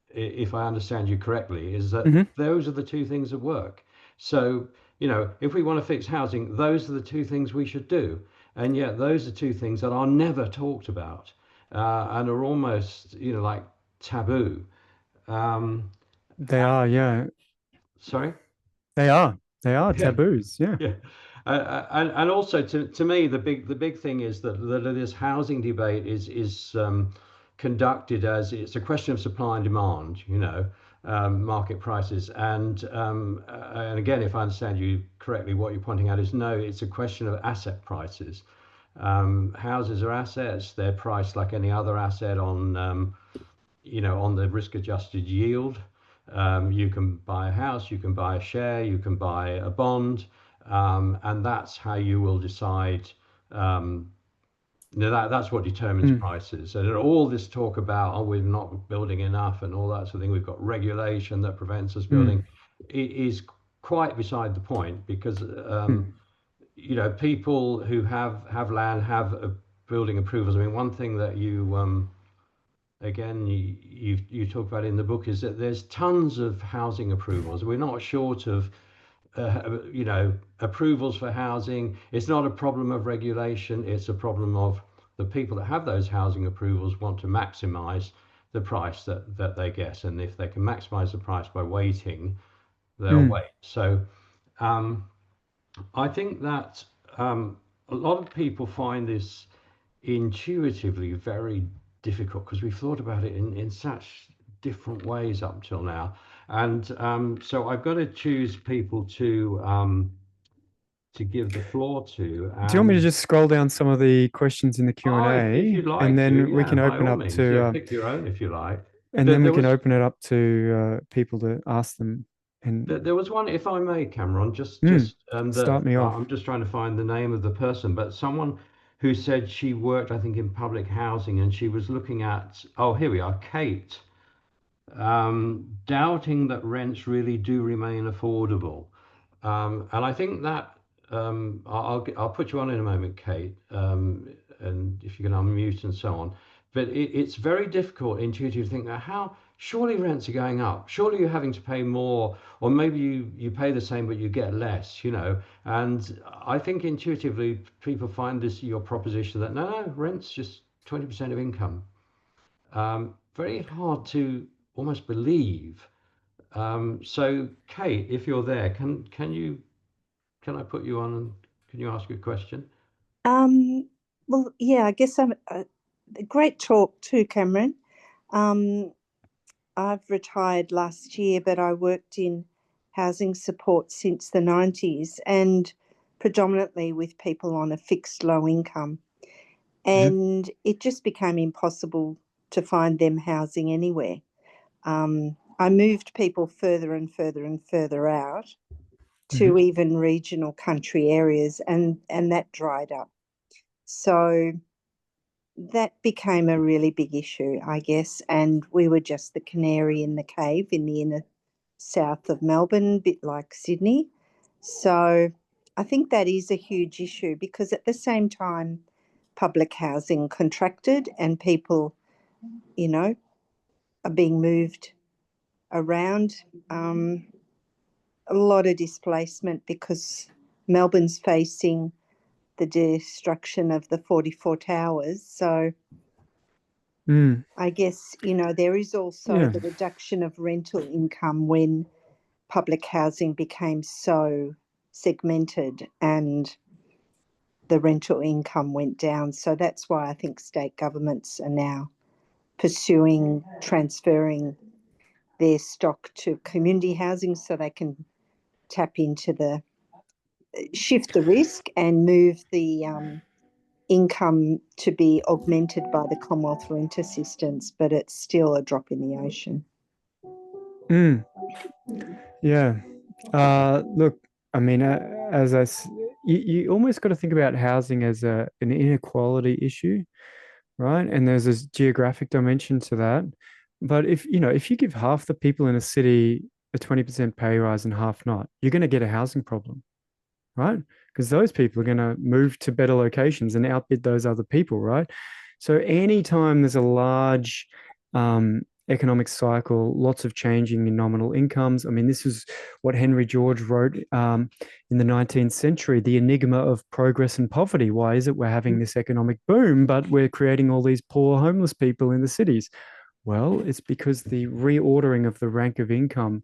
if I understand you correctly, is that Hmm. those are the two things that work. So, if we want to fix housing, those are the two things we should do. And yet, those are two things that are never talked about, and are almost, like taboo. Um, They are, yeah. Sorry? They are. They are Yeah. taboos. Yeah. Yeah, and also to me the big thing is that this housing debate is conducted as it's a question of supply and demand, market prices, and again, if I understand you correctly, what you're pointing out is no, it's a question of asset prices. Houses are assets; they're priced like any other asset on the risk adjusted yield. You can buy a house, you can buy a share, you can buy a bond, and that's how you will decide. Um, that's what determines Mm, prices. And all this talk about, oh, we're not building enough and all that sort of thing, we've got regulation that prevents us building, mm, it is quite beside the point because mm, people who have land have building approvals. I mean, one thing that again, you talk about in the book is that there's tons of housing approvals. We're not short of, approvals for housing. It's not a problem of regulation. It's a problem of the people that have those housing approvals want to maximize the price that they get. And if they can maximize the price by waiting, they'll mm. wait. So um, I think that a lot of people find this intuitively very difficult because we've thought about it in such different ways up till now. And so I've got to choose people to give the floor to. Do you want me to just scroll down some of the questions in the If Q&A, you'd and like to, then we yeah, can by open all up means, yeah, to pick your own if you like. and There, then we there can was open it up to people to ask them. And there was one, if I may, Cameron, just mm, just that start me off. I'm just trying to find the name of the person, but someone who said she worked, I think, in public housing, and she was looking at. Oh, here we are, Kate. Doubting that rents really do remain affordable. And I think that I'll put you on in a moment, Kate, and if you can unmute and so on. But it's very difficult intuitively to think that how surely rents are going up. Surely you're having to pay more, or maybe you pay the same but you get less. And I think intuitively people find this your proposition that no, rent's just 20% of income. Very hard to almost believe. So, Kate, if you're there, can I put you on and can you ask a question? Um, well, yeah, I guess I'm great talk too, Cameron. Um, I've retired last year, but I worked in housing support since the 90s and predominantly with people on a fixed low income. Mhm. And it just became impossible to find them housing anywhere. I moved people further and further and further out to Mhm. even regional country areas, and that dried up. So that became a really big issue, I guess. And we were just the canary in the cave in the inner south of Melbourne, a bit like Sydney. So I think that is a huge issue because at the same time, public housing contracted and people, you know, are being moved around. A lot of displacement because Melbourne's facing the destruction of the 44 towers. So Mm, I guess, there is also yeah. the reduction of rental income when public housing became so segmented and the rental income went down. So that's why I think state governments are now pursuing transferring their stock to community housing so they can tap into the shift the risk and move the income to be augmented by the Commonwealth rent assistance, but it's still a drop in the ocean. Mm, yeah. Look, I mean, you almost got to think about housing as an inequality issue, right? And there's this geographic dimension to that. But if you give half the people in a city a 20% pay rise and half not, you're going to get a housing problem, right? Because those people are going to move to better locations and outbid those other people, right? So anytime there's a large economic cycle, lots of changing in nominal incomes. I mean, this is what Henry George wrote in the 19th century, the enigma of progress and poverty. Why is it we're having this economic boom, but we're creating all these poor homeless people in the cities? Well, it's because the reordering of the rank of income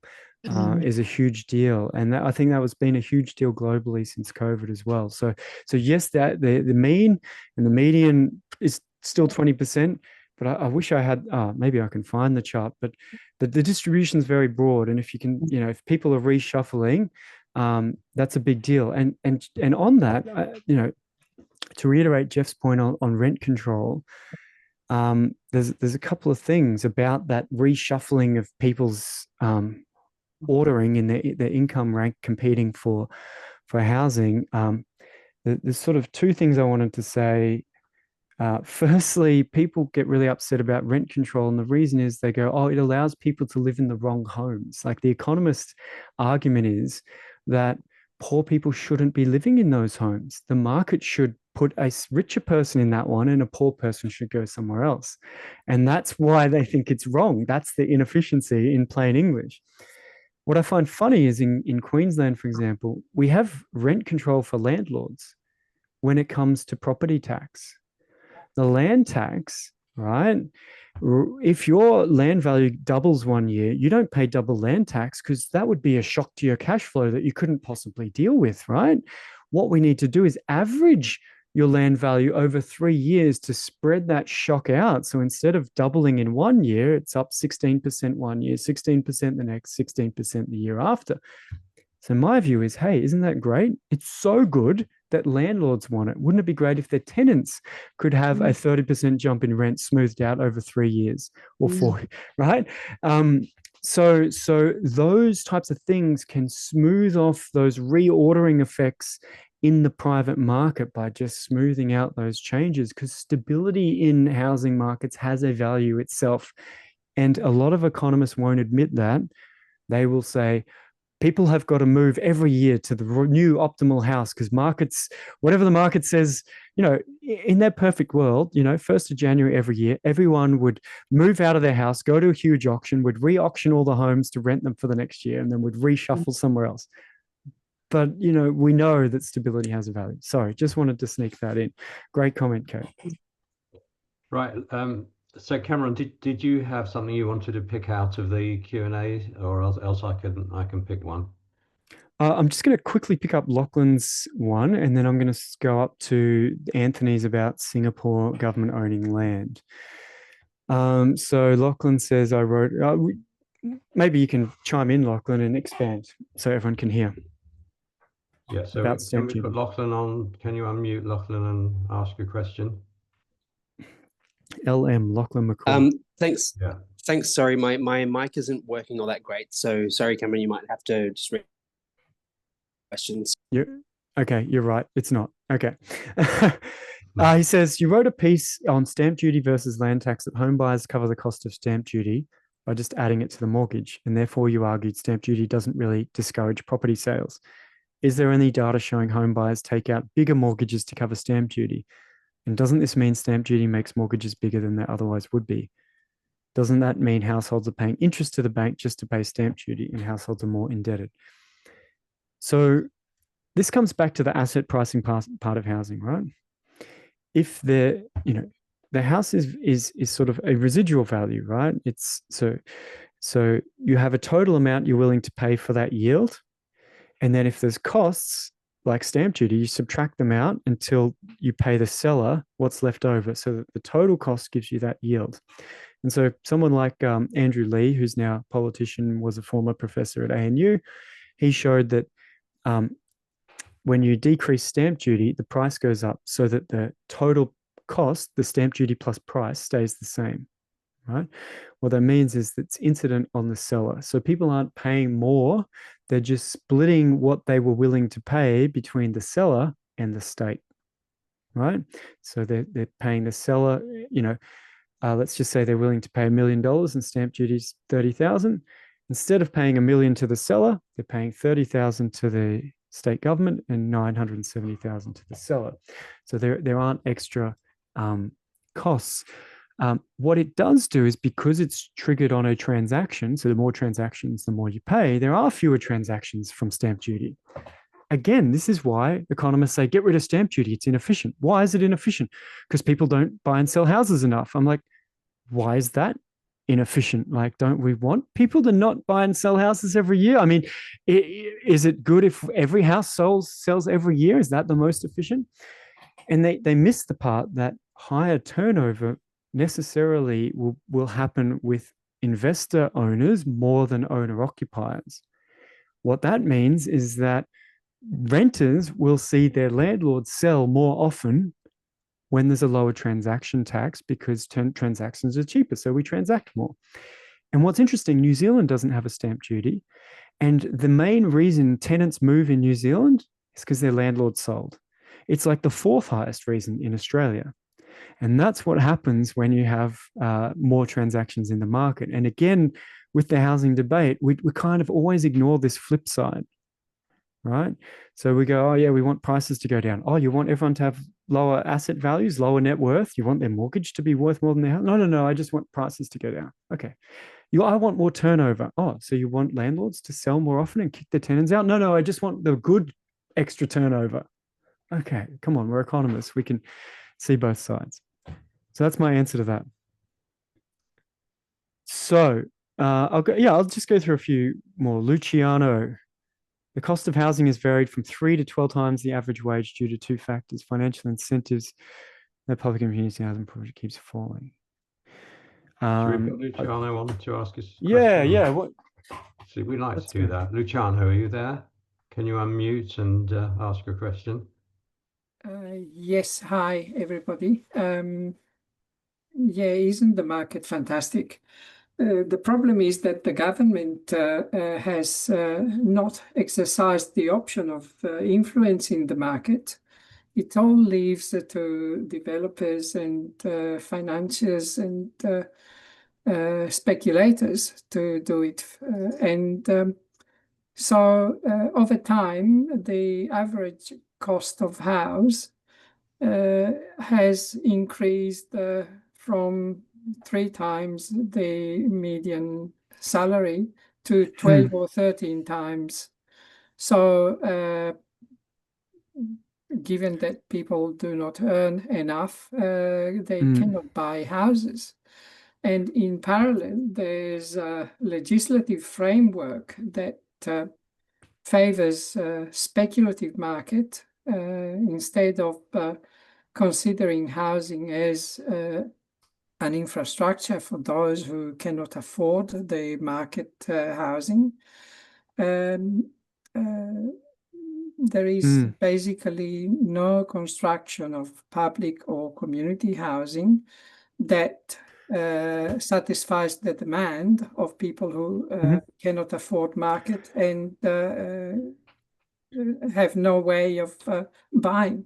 is a huge deal, and I think that was been a huge deal globally since COVID as well. So yes, that the mean and the median is still 20%, but I wish I had. Maybe I can find the chart, but the distribution is very broad, and if you can, if people are reshuffling, that's a big deal. And on that, to reiterate Jeff's point on rent control. There's a couple of things about that reshuffling of people's ordering in their income rank competing for housing. There's sort of two things I wanted to say. Firstly, people get really upset about rent control, and the reason is they go, "Oh, it allows people to live in the wrong homes." Like the economist argument is that poor people shouldn't be living in those homes. The market should put a richer person in that one and a poor person should go somewhere else. And that's why they think it's wrong. That's the inefficiency in plain English. What I find funny is in Queensland, for example, we have rent control for landlords when it comes to property tax. The land tax, right? If your land value doubles 1 year, you don't pay double land tax because that would be a shock to your cash flow that you couldn't possibly deal with, right? What we need to do is average your land value over 3 years to spread that shock out. So instead of doubling in 1 year, it's up 16% 1 year, 16% the next, 16% the year after. So my view is, hey, isn't that great? It's so good that landlords want it. Wouldn't it be great if their tenants could have a 30% jump in rent smoothed out over 3 years or 4, right? So those types of things can smooth off those reordering effects in the private market by just smoothing out those changes, because stability in housing markets has a value itself. And a lot of economists won't admit that. They will say, people have got to move every year to the new optimal house because markets, whatever the market says, in their perfect world, 1st of January every year, everyone would move out of their house, go to a huge auction, would re-auction all the homes to rent them for the next year, and then would reshuffle somewhere else. But, we know that stability has a value. Sorry, just wanted to sneak that in. Great comment, Kate. Right. So Cameron, did you have something you wanted to pick out of the Q&A, or else I can pick one? I'm just going to quickly pick up Lachlan's one, and then I'm going to go up to Anthony's about Singapore government owning land. So Lachlan says, I wrote, maybe you can chime in, Lachlan, and expand so everyone can hear. Yeah, so can we put Lachlan on? Can you unmute Lachlan and ask a question? LM, Lachlan McCall. Thanks. Yeah. Thanks. Sorry, my mic isn't working all that great. So sorry, Cameron, you might have to just read questions. Okay, you're right. It's not. Okay. He says, you wrote a piece on stamp duty versus land tax that home buyers cover the cost of stamp duty by just adding it to the mortgage. And therefore you argued stamp duty doesn't really discourage property sales. Is there any data showing home buyers take out bigger mortgages to cover stamp duty? And doesn't this mean stamp duty makes mortgages bigger than they otherwise would be? Doesn't that mean households are paying interest to the bank just to pay stamp duty and households are more indebted? So this comes back to the asset pricing part of housing, right? If the house is sort of a residual value, right? It's so you have a total amount you're willing to pay for that yield. And then if there's costs like stamp duty, you subtract them out until you pay the seller what's left over, so that the total cost gives you that yield. And so someone like Andrew Lee, who's now a politician, was a former professor at ANU, he showed that when you decrease stamp duty, the price goes up so that the total cost, the stamp duty plus price, stays the same, right? What that means is that it's incident on the seller. So people aren't paying more. They're just splitting what they were willing to pay between the seller and the state, right? So they're paying the seller, let's just say they're willing to pay $1 million and stamp duty's 30,000. Instead of paying $1 million to the seller, they're paying 30,000 to the state government and 970,000 to the seller. So there aren't extra costs. What it does do is, because it's triggered on a transaction, so the more transactions, the more you pay, there are fewer transactions from stamp duty. Again, this is why economists say, get rid of stamp duty. It's inefficient. Why is it inefficient? Because people don't buy and sell houses enough. I'm like, why is that inefficient? Like, don't we want people to not buy and sell houses every year? I mean, is it good if every house sells every year? Is that the most efficient? And they miss the part that higher turnover necessarily will happen with investor owners more than owner occupiers. What that means is that renters will see their landlords sell more often when there's a lower transaction tax, because transactions are cheaper. So we transact more. And what's interesting, New Zealand doesn't have a stamp duty. And the main reason tenants move in New Zealand is because their landlord sold. It's like the fourth highest reason in Australia. And that's what happens when you have more transactions in the market. And again, with the housing debate, we kind of always ignore this flip side, right? So we go, oh yeah, we want prices to go down. Oh, you want everyone to have lower asset values, lower net worth. You want their mortgage to be worth more than their house. No. I just want prices to go down. Okay. I want more turnover. Oh, so you want landlords to sell more often and kick the tenants out? No. I just want the good extra turnover. Okay, come on. We're economists. We can see both sides. So that's my answer to that. So I'll just go through a few more. Luciano. The cost of housing has varied from 3 to 12 times the average wage due to two factors: financial incentives. The public and community housing project keeps falling. Should we put Luciano on to ask us? Yeah. What? See, we like to do that. Luciano, are you there? Can you unmute and ask a question? Yes. Hi, everybody. Yeah, isn't the market fantastic? The problem is that the government has not exercised the option of influencing the market. It all leaves to developers and financiers and speculators to do it. So over time, the average cost of house has increased from 3 times the median salary to 12 or 13 times. So given that people do not earn enough, they cannot buy houses. And in parallel, there's a legislative framework that favors speculative market instead of considering housing as an infrastructure for those who cannot afford the market housing. There is basically no construction of public or community housing that satisfies the demand of people who cannot afford market and have no way of buying.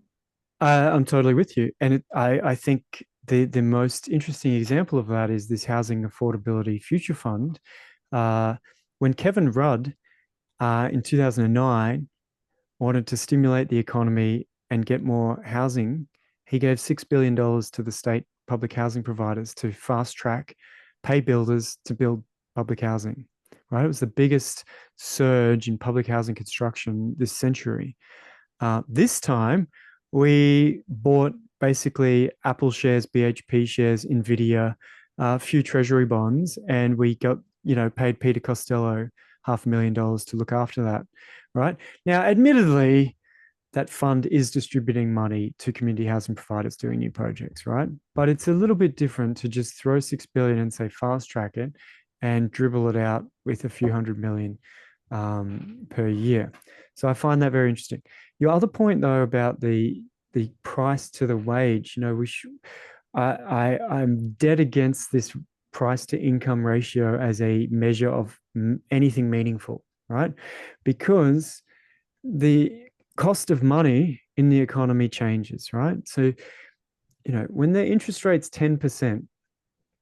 I'm totally with you. And I think the most interesting example of that is this Housing Affordability Future Fund. When Kevin Rudd in 2009 wanted to stimulate the economy and get more housing, he gave $6 billion to the state public housing providers to fast track, pay builders to build public housing, right? It was the biggest surge in public housing construction this century. This time, we bought basically Apple shares, BHP shares, Nvidia, a few treasury bonds, and we got, paid Peter Costello $500,000 to look after that, right? Now, admittedly, that fund is distributing money to community housing providers doing new projects, right? But it's a little bit different to just throw $6 billion and say fast track it and dribble it out with a few $100 million per year. So I find that very interesting. Your other point, though, about the price to the wage, I'm dead against this price to income ratio as a measure of anything meaningful, right? Because the cost of money in the economy changes, right? So, when the interest rate's 10%,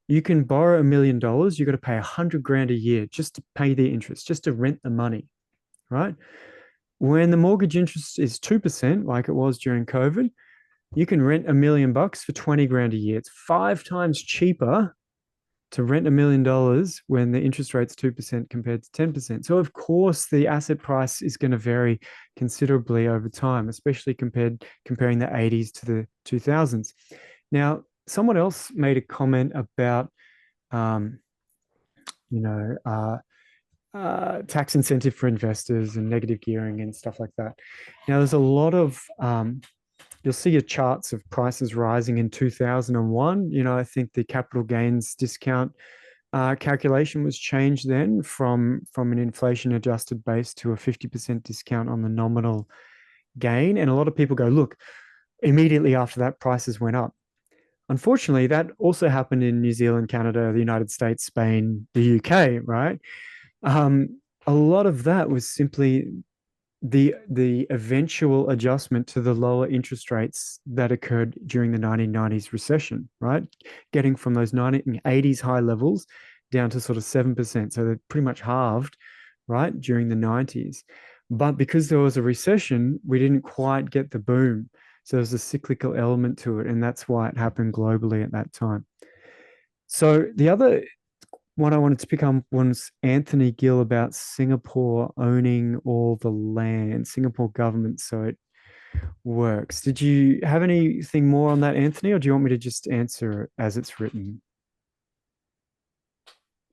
you can borrow $1 million, you've got to pay $100,000 a year just to pay the interest, just to rent the money, right? When the mortgage interest is 2%, like it was during COVID, You can rent $1 million for 20 grand a year. It's 5 times cheaper to rent $1 million when the interest rate's 2% compared to 10%. So of course the asset price is going to vary considerably over time, especially comparing the 80s to the 2000s. Now, someone else made a comment about, tax incentive for investors and negative gearing and stuff like that. Now, there's a lot of you'll see your charts of prices rising in 2001. I think the capital gains discount calculation was changed then from an inflation adjusted base to a 50% discount on the nominal gain. And a lot of people go, look, immediately after that, prices went up. Unfortunately, that also happened in New Zealand, Canada, the United States, Spain, the UK, right? A lot of that was simply the eventual adjustment to the lower interest rates that occurred during the 1990s recession, right? Getting from those 1980s high levels down to sort of 7%. So they pretty much halved, right, during the 90s. But because there was a recession, we didn't quite get the boom. So there's a cyclical element to it, and that's why it happened globally at that time. So the other one I wanted to pick up was Anthony Gill about Singapore owning all the land, Singapore government, so it works. Did you have anything more on that, Anthony, or do you want me to just answer it as it's written?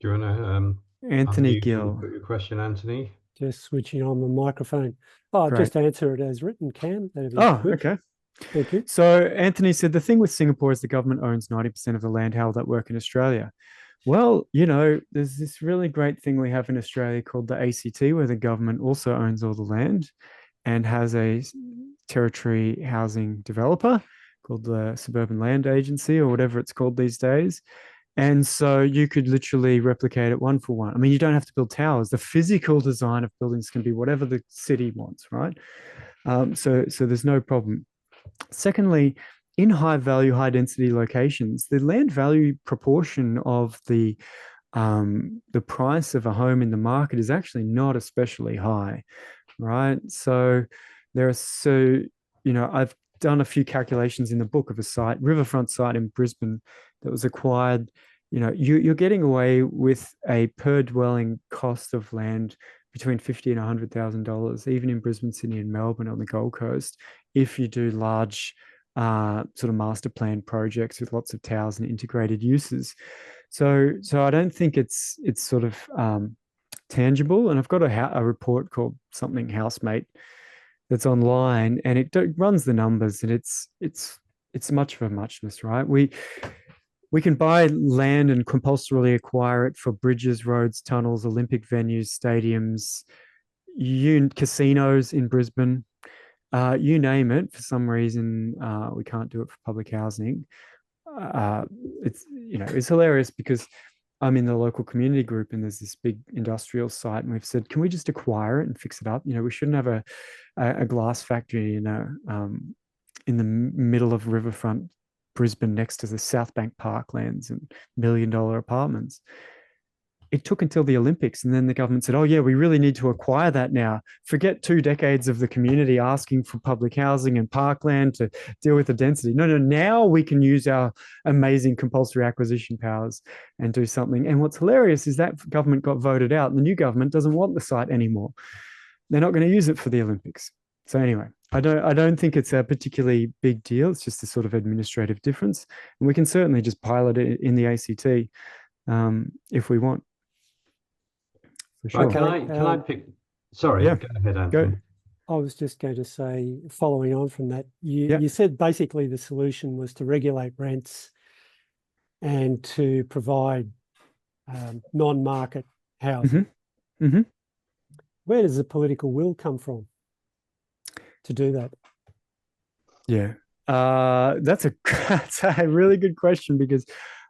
Do you want to Anthony Gill. put your question, Anthony? Just switching on the microphone. Oh, Great. just answer it as written, Cam. That'd be Oh, good. okay. Thank you. So Anthony said the thing with Singapore is the government owns 90% of the land. How will that work in Australia? Well, there's this really great thing we have in Australia called the ACT, where the government also owns all the land and has a territory housing developer called the Suburban Land Agency, or whatever it's called these days. And so you could literally replicate it one for one. I mean, you don't have to build towers. The physical design of buildings can be whatever the city wants, right? So there's no problem. Secondly, in high value, high density locations, the land value proportion of the price of a home in the market is actually not especially high, right? So I've done a few calculations in the book of a riverfront site in Brisbane that was acquired. You're getting away with a per dwelling cost of land between $50,000 and $100,000, even in Brisbane, Sydney, and Melbourne on the Gold Coast, if you do large sort of master plan projects with lots of towers and integrated uses. So I don't think it's sort of tangible. And I've got a report called something Housemate that's online, and it runs the numbers, and it's much of a muchness, right? We can buy land and compulsorily acquire it for bridges, roads, tunnels, Olympic venues, stadiums, casinos in Brisbane, you name it. For some reason, we can't do it for public housing. It's hilarious because I'm in the local community group, and there's this big industrial site, and we've said, can we just acquire it and fix it up? We shouldn't have a glass factory, in the middle of riverfront Brisbane next to the South Bank parklands and $1 million apartments. It took until the Olympics, and then the government said, oh yeah, we really need to acquire that now. Forget 2 decades of the community asking for public housing and parkland to deal with the density. No, now we can use our amazing compulsory acquisition powers and do something. And what's hilarious is that government got voted out, and the new government doesn't want the site anymore. They're not going to use it for the Olympics. So anyway, I don't think it's a particularly big deal. It's just a sort of administrative difference. And we can certainly just pilot it in the ACT if we want. For sure. Can I pick? Sorry, yeah. Go ahead, Anthony. I was just going to say, following on from that, you said basically the solution was to regulate rents and to provide non-market housing. Mm-hmm. Mm-hmm. Where does the political will come from to do that? Yeah, that's a really good question, because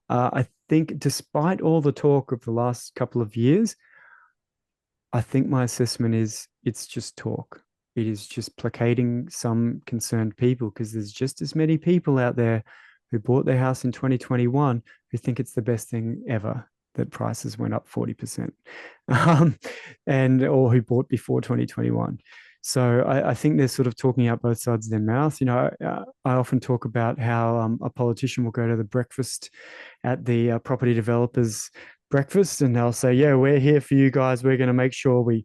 I think despite all the talk of the last couple of years, I think my assessment is it's just talk. It is just placating some concerned people, because there's just as many people out there who bought their house in 2021 who think it's the best thing ever that prices went up 40%, or who bought before 2021. So I think they're sort of talking out both sides of their mouth. You know, I often talk about how a politician will go to the breakfast at the property developers breakfast, and they'll say, yeah, we're here for you guys. We're going to make sure we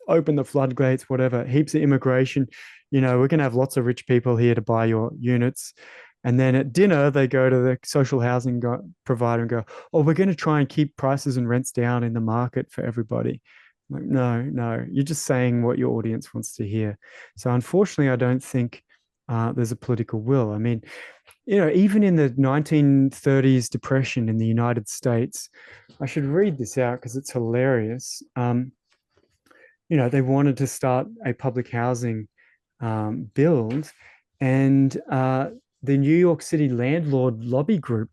open the floodgates, whatever, heaps of immigration. You know, we're going to have lots of rich people here to buy your units. And then at dinner, they go to the social housing provider and go, oh, we're going to try and keep prices and rents down in the market for everybody. Like, no, you're just saying what your audience wants to hear. So unfortunately, I don't think there's a political will. I mean, you know, even in the 1930s depression in the United States, I should read this out because it's hilarious. You know, they wanted to start a public housing build, and the New York City landlord lobby group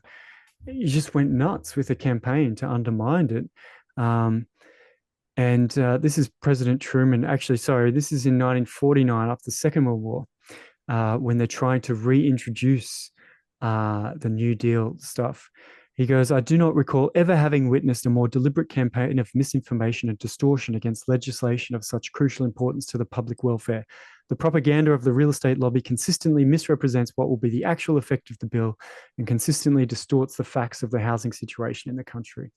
just went nuts with a campaign to undermine it. And this is President Truman. Actually, sorry, this is in 1949, after the Second World War, when they're trying to reintroduce the New Deal stuff. He goes, I do not recall ever having witnessed a more deliberate campaign of misinformation and distortion against legislation of such crucial importance to the public welfare. The propaganda of the real estate lobby consistently misrepresents what will be the actual effect of the bill and consistently distorts the facts of the housing situation in the country.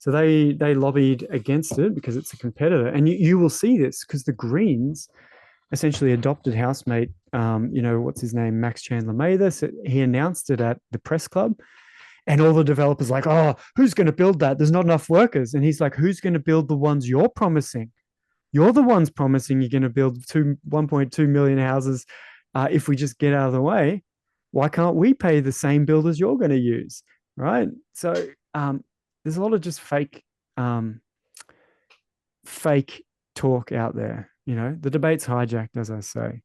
So they lobbied against it because it's a competitor. And you will see this because the Greens essentially adopted housemate, you know, what's his name, Max Chandler Mather. He announced it at the press club. And all the developers like, oh, who's going to build that? There's not enough workers. And he's like, who's going to build the ones you're promising? You're the ones promising you're going to build 1.2 million houses if we just get out of the way. Why can't we pay the same builders you're going to use, right? So there's a lot of just fake talk out there. You know, the debate's hijacked, as I say.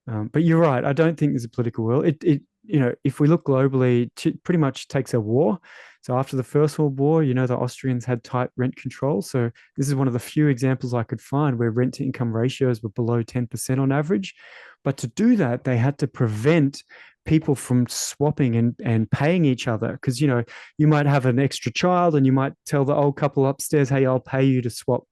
But you're right. I don't think there's a political will. It you know, if we look globally, it pretty much takes a war. So after the First World War, you know, the Austrians had tight rent control. So this is one of the few examples I could find where rent to income ratios were below 10% on average. But to do that, they had to prevent people from swapping and paying each other. Because, you know, you might have an extra child and you might tell the old couple upstairs, hey, I'll pay you to swap,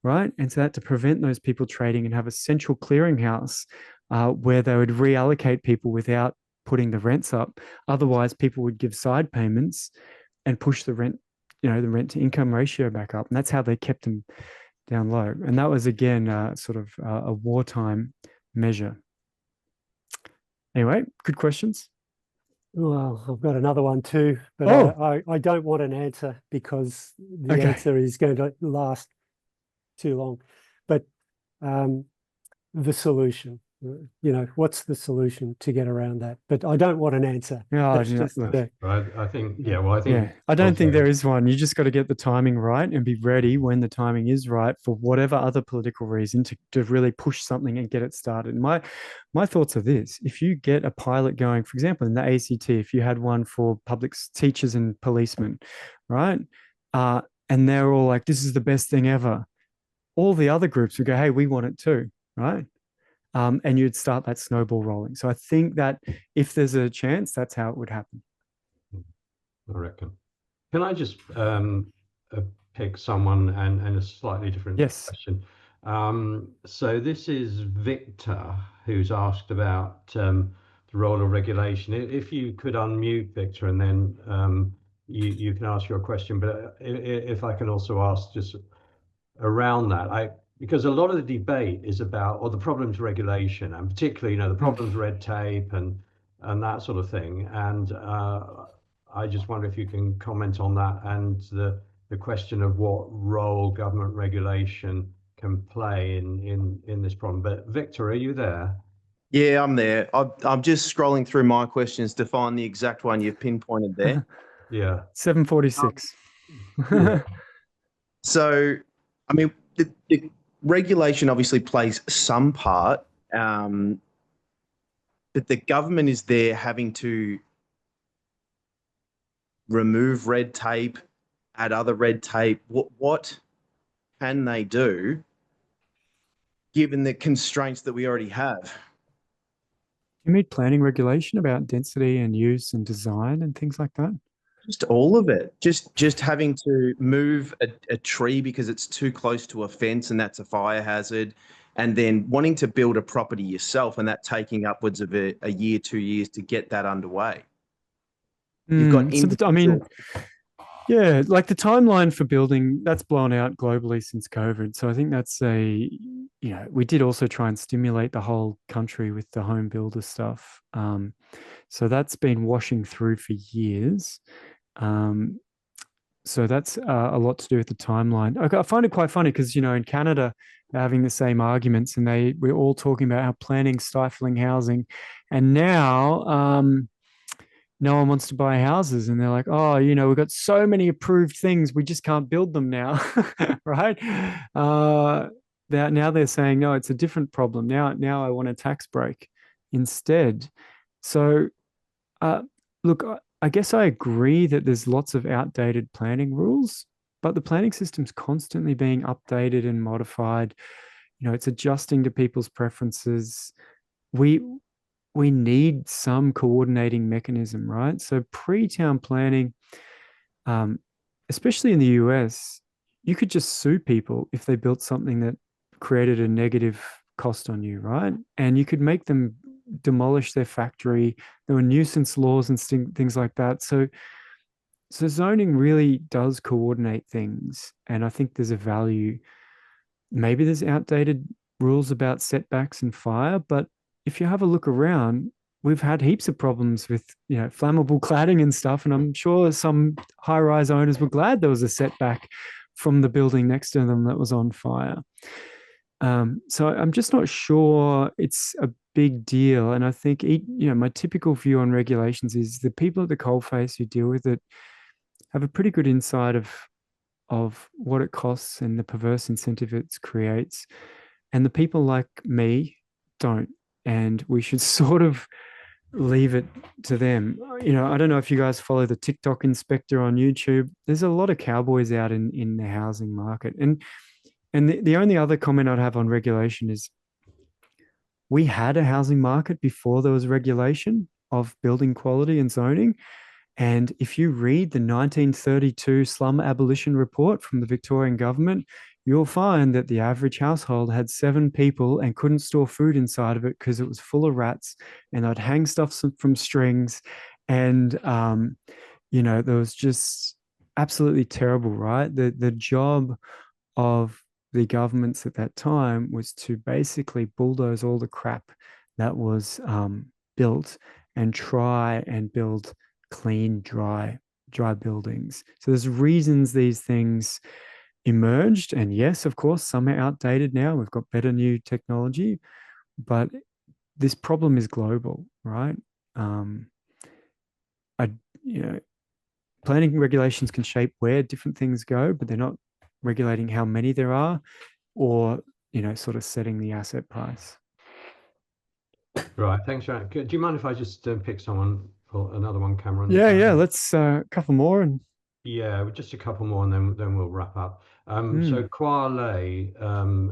right? And so that to prevent those people trading and have a central clearinghouse where they would reallocate people without putting the rents up. Otherwise, people would give side payments and push the rent, you know, the rent to income ratio back up. And that's how they kept them down low. And that was, again, sort of a wartime measure. Anyway, good questions. Well, I've got another one too, but I don't want an answer because the answer is going to last too long. But the solution, you know, what's the solution to get around that? But I don't want an answer. No, I think, yeah, well, I think, I don't think there is one. You just got to get the timing right and be ready when the timing is right for whatever other political reason to really push something and get it started. My thoughts are this: if you get a pilot going, for example, in the ACT, if you had one for public teachers and policemen, right? And they're all like, this is the best thing ever. All the other groups would go, hey, we want it too, right? And you'd start that snowball rolling. So I think that if there's a chance, that's how it would happen. I reckon. Can I just pick someone and a slightly different question? So this is Victor, who's asked about the role of regulation. If you could unmute Victor, and then you can ask your question. But if I can also ask just around that, because a lot of the debate is about, or the problems regulation, and particularly, you know, the problems red tape and that sort of thing. And I just wonder if you can comment on that and the question of what role government regulation can play in this problem. But Victor, are you there? Yeah, I'm there. I'm just scrolling through my questions to find the exact one you've pinpointed there. Yeah. 746. So, I mean, the regulation obviously plays some part, but the government is there having to remove red tape, add other red tape. What can they do given the constraints that we already have? You mean planning regulation about density and use and design and things like that? Just all of it. Just having to move a tree because it's too close to a fence and that's a fire hazard. and then wanting to build a property yourself, and that taking upwards of a year, 2 years to get that underway. You've got yeah, like the timeline for building, that's blown out globally since COVID. So I think that's we did also try and stimulate the whole country with the home builder stuff. So that's been washing through for years. So that's a lot to do with the timeline. I find it quite funny because, in Canada, they're having the same arguments, and we're all talking about how planning's stifling housing. And now, no one wants to buy houses, and they're like, oh, we've got so many approved things, we just can't build them now. Right? Now they're saying, no, it's a different problem. Now I want a tax break instead. So, look, I guess I agree that there's lots of outdated planning rules, but the planning system's constantly being updated and modified. It's adjusting to people's preferences. We need some coordinating mechanism, right? So pre-town planning, especially in the US, you could just sue people if they built something that created a negative cost on you, right? And you could make them demolish their factory. There were nuisance laws and things like that. So zoning really does coordinate things. And I think there's a value. Maybe there's outdated rules about setbacks and fire, but if you have a look around, we've had heaps of problems with, flammable cladding and stuff. And I'm sure some high-rise owners were glad there was a setback from the building next to them that was on fire. So I'm just not sure it's a big deal. And I think, my typical view on regulations is the people at the coalface who deal with it have a pretty good insight of what it costs and the perverse incentive it creates. And the people like me don't. And we should sort of leave it to them. I don't know if you guys follow the TikTok inspector on YouTube. There's a lot of cowboys out in the housing market. And the only other comment I'd have on regulation is we had a housing market before there was regulation of building quality and zoning. And if you read the 1932 slum abolition report from the Victorian government, you'll find that the average household had 7 people and couldn't store food inside of it because it was full of rats, and they'd hang stuff from strings. And, there was just absolutely terrible, right? The job of the governments at that time was to basically bulldoze all the crap that was built and try and build clean, dry buildings. So there's reasons these things emerged, and yes, of course, some are outdated now. We've got better new technology, but this problem is global, right? Planning regulations can shape where different things go, but they're not regulating how many there are, or sort of setting the asset price. Right, thanks, Sharon. Do you mind if I just pick someone for another one, Cameron? Yeah. Let's a couple more and. Yeah, just a couple more, and then we'll wrap up. So Kwa Lei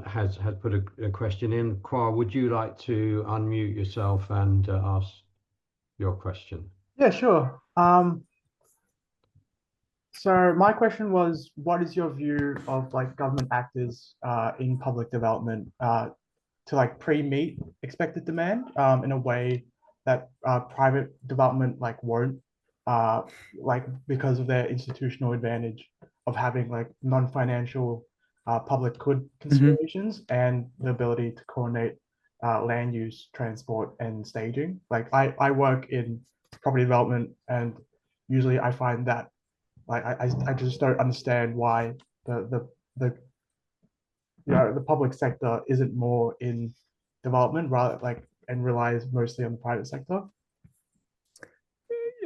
has put a question in. Kwa, would you like to unmute yourself and ask your question? Yeah, sure. So my question was, what is your view of government actors in public development to pre-meet expected demand in a way that private development won't, because of their institutional advantage of having non-financial public good considerations and the ability to coordinate land use, transport, and staging. I work in property development, and usually I find that I just don't understand why the public sector isn't more in development rather and relies mostly on the private sector.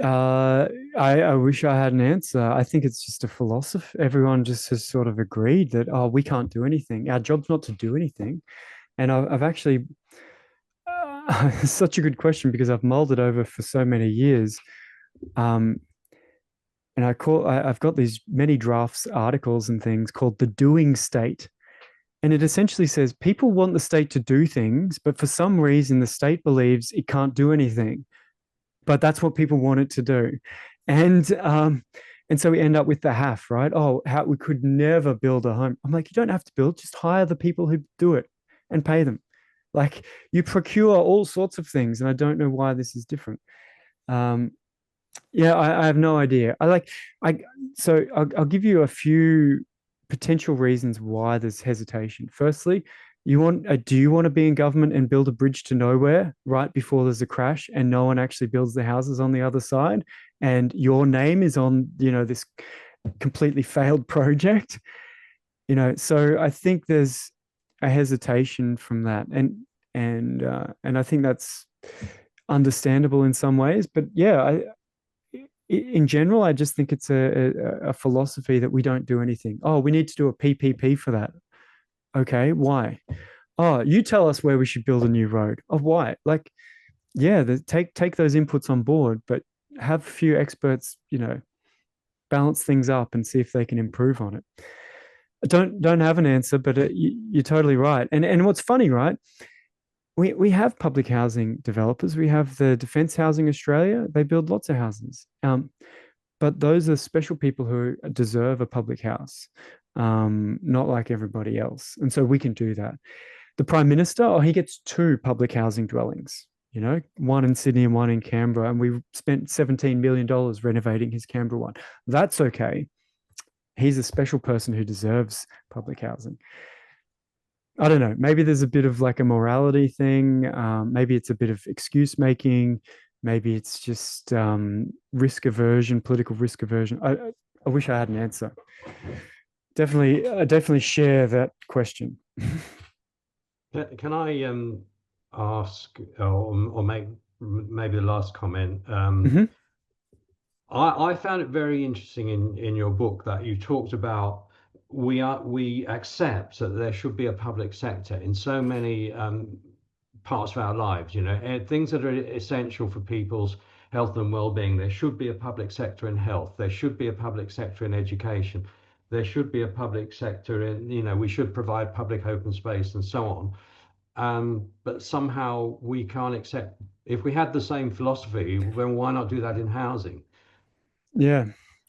I wish I had an answer. I think it's just a philosophy. Everyone just has sort of agreed that, we can't do anything. Our job's not to do anything. And I've actually, it's such a good question because I've mulled it over for so many years. And I've got these many drafts articles and things called The Doing State. And it essentially says people want the state to do things, but for some reason the state believes it can't do anything. But that's what people want it to do. And so we end up with the HAF, right? We could never build a home. I'm like, you don't have to build, just hire the people who do it. and pay them. Like, you procure all sorts of things, and I don't know why this is different. Yeah, I have no idea. I'll give you a few potential reasons why there's hesitation. Firstly, do you want to be in government and build a bridge to nowhere right before there's a crash and no one actually builds the houses on the other side, and your name is on, this completely failed project? So I think there's a hesitation from that, and I think that's understandable in some ways. But yeah, in general, I just think it's a philosophy that we don't do anything. Oh, we need to do a PPP for that. Okay, why? Oh, you tell us where we should build a new road. Oh, why? Like, yeah, take those inputs on board, but have a few experts, balance things up and see if they can improve on it. I don't have an answer, but you're totally right. And what's funny, right? We have public housing developers. We have the Defence Housing Australia. They build lots of houses. But those are special people who deserve a public house, not like everybody else. And so we can do that. The Prime Minister, he gets 2 public housing dwellings, one in Sydney and one in Canberra. And we spent $17 million renovating his Canberra one. That's okay. He's a special person who deserves public housing. I don't know. Maybe there's a bit of like a morality thing. Maybe it's a bit of excuse making. Maybe it's just risk aversion, political risk aversion. I wish I had an answer. I definitely share that question. Can I ask or make maybe the last comment? I found it very interesting in your book that you talked about we accept that there should be a public sector in so many parts of our lives, things that are essential for people's health and well-being. There should be a public sector in health. There should be a public sector in education. There should be a public sector in, we should provide public open space and so on. But somehow we can't accept, if we had the same philosophy, then why not do that in housing? Yeah.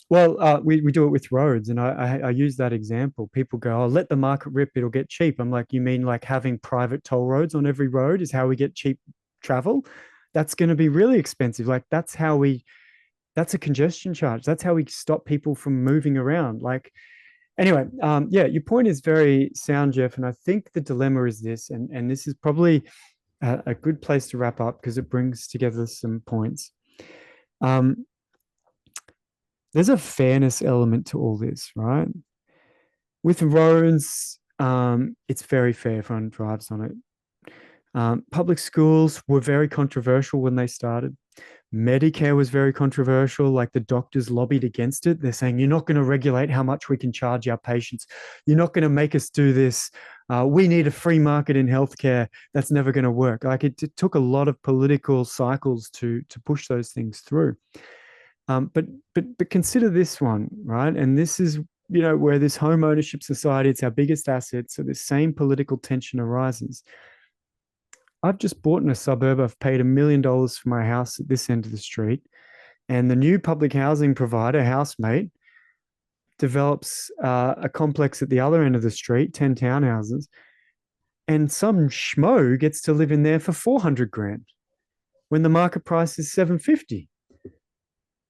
Well, we do it with roads, and I use that example. People go, "Oh, let the market rip; it'll get cheap." I'm like, "You mean like having private toll roads on every road is how we get cheap travel? That's going to be really expensive. Like that's a congestion charge. That's how we stop people from moving around." Like, anyway, yeah, your point is very sound, Jeff, and I think the dilemma is this, and this is probably a good place to wrap up because it brings together some points. There's a fairness element to all this, right? With roads, it's very fair. Everyone drives on it. Public schools were very controversial when they started. Medicare was very controversial. Like the doctors lobbied against it. They're saying, you're not going to regulate how much we can charge our patients. You're not going to make us do this. We need a free market in healthcare. That's never going to work. Like it took a lot of political cycles to push those things through. But consider this one, right? And this is, where this home ownership society, it's our biggest asset. So this same political tension arises. I've just bought in a suburb. I've paid $1 million for my house at this end of the street. And the new public housing provider, Housemate, develops a complex at the other end of the street, 10 townhouses. And some schmo gets to live in there for 400 grand when the market price is 750.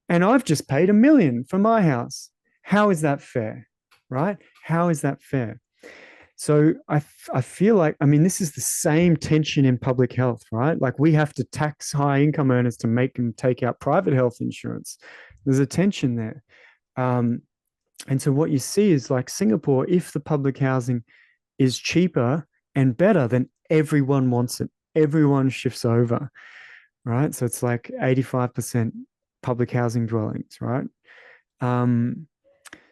And I've just paid $1 million for my house. How is that fair, right? How is that fair? So I feel like, this is the same tension in public health, right? Like we have to tax high income earners to make them take out private health insurance. There's a tension there. And so what you see is like Singapore, if the public housing is cheaper and better, then everyone wants it. Everyone shifts over, right? So it's like 85% public housing dwellings, right?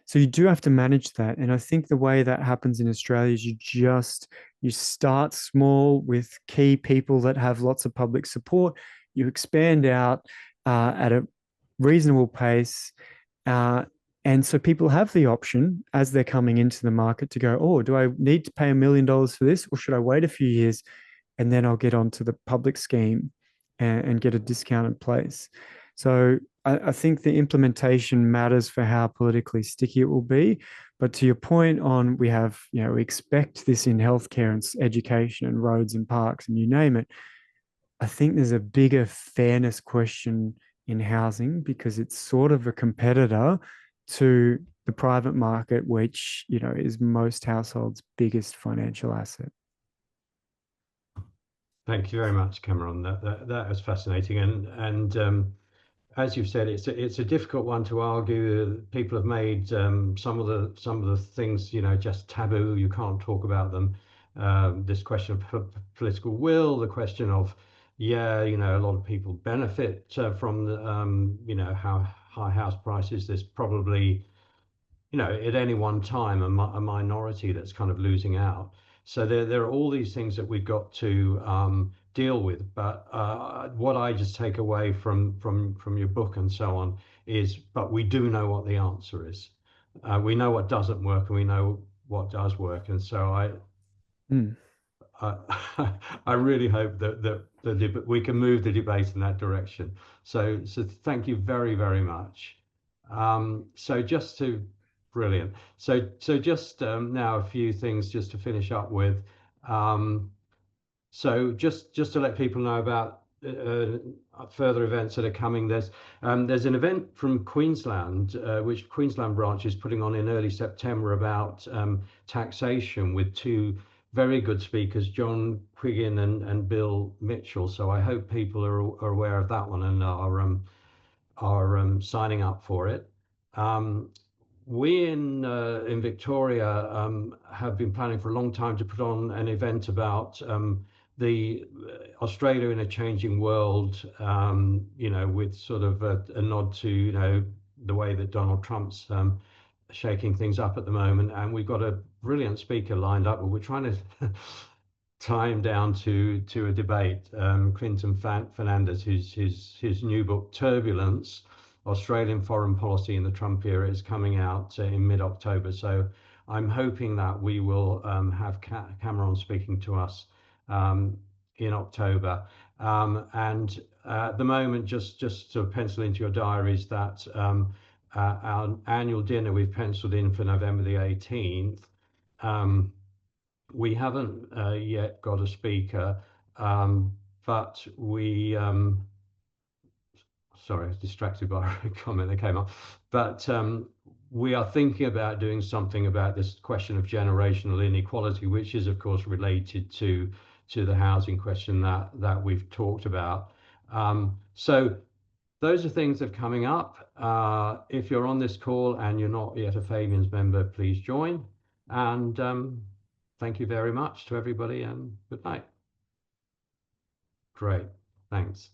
So you do have to manage that. And I think the way that happens in Australia is you start small with key people that have lots of public support. You expand out at a reasonable pace. And so people have the option as they're coming into the market to go, oh, do I need to pay $1 million for this? Or should I wait a few years and then I'll get onto the public scheme and get a discounted place? So I think the implementation matters for how politically sticky it will be, But to your point on, we have, we expect this in healthcare and education and roads and parks and you name it. I think there's a bigger fairness question in housing because it's sort of a competitor to the private market, which, is most households' biggest financial asset. Thank you very much, Cameron. That was fascinating, and as you've said, it's a difficult one to argue. People have made some of the things, just taboo. You can't talk about them. This question of political will, the question of, a lot of people benefit from the, how high house prices. There's probably, at any one time, a minority that's kind of losing out. So there are all these things that we've got to deal with. But what I just take away from your book and so on is, but we do know what the answer is. We know what doesn't work, and we know what does work. And so I really hope that we can move the debate in that direction. So thank you very, very much. So just to Brilliant. So just now a few things just to finish up with. So just to let people know about further events that are coming. There's an event from Queensland, which Queensland branch is putting on in early September about taxation with two very good speakers, John Quiggin and Bill Mitchell. So I hope people are aware of that one and are signing up for it. We in Victoria have been planning for a long time to put on an event about the Australia in a changing world, with sort of a nod to the way that Donald Trump's shaking things up at the moment. And we've got a brilliant speaker lined up, but we're trying to tie him down to a debate. Clinton Fernandez, his new book Turbulence: Australian Foreign Policy in the Trump Era, is coming out in mid-October. So I'm hoping that we will have Cameron speaking to us in October. And at the moment, just to pencil into your diaries that our annual dinner we've penciled in for November the 18th. We haven't yet got a speaker, but we sorry, I was distracted by a comment that came up. But we are thinking about doing something about this question of generational inequality, which is, of course, related to the housing question that we've talked about. So those are things that are coming up. If you're on this call and you're not yet a Fabians member, please join. And thank you very much to everybody, and good night. Great, thanks.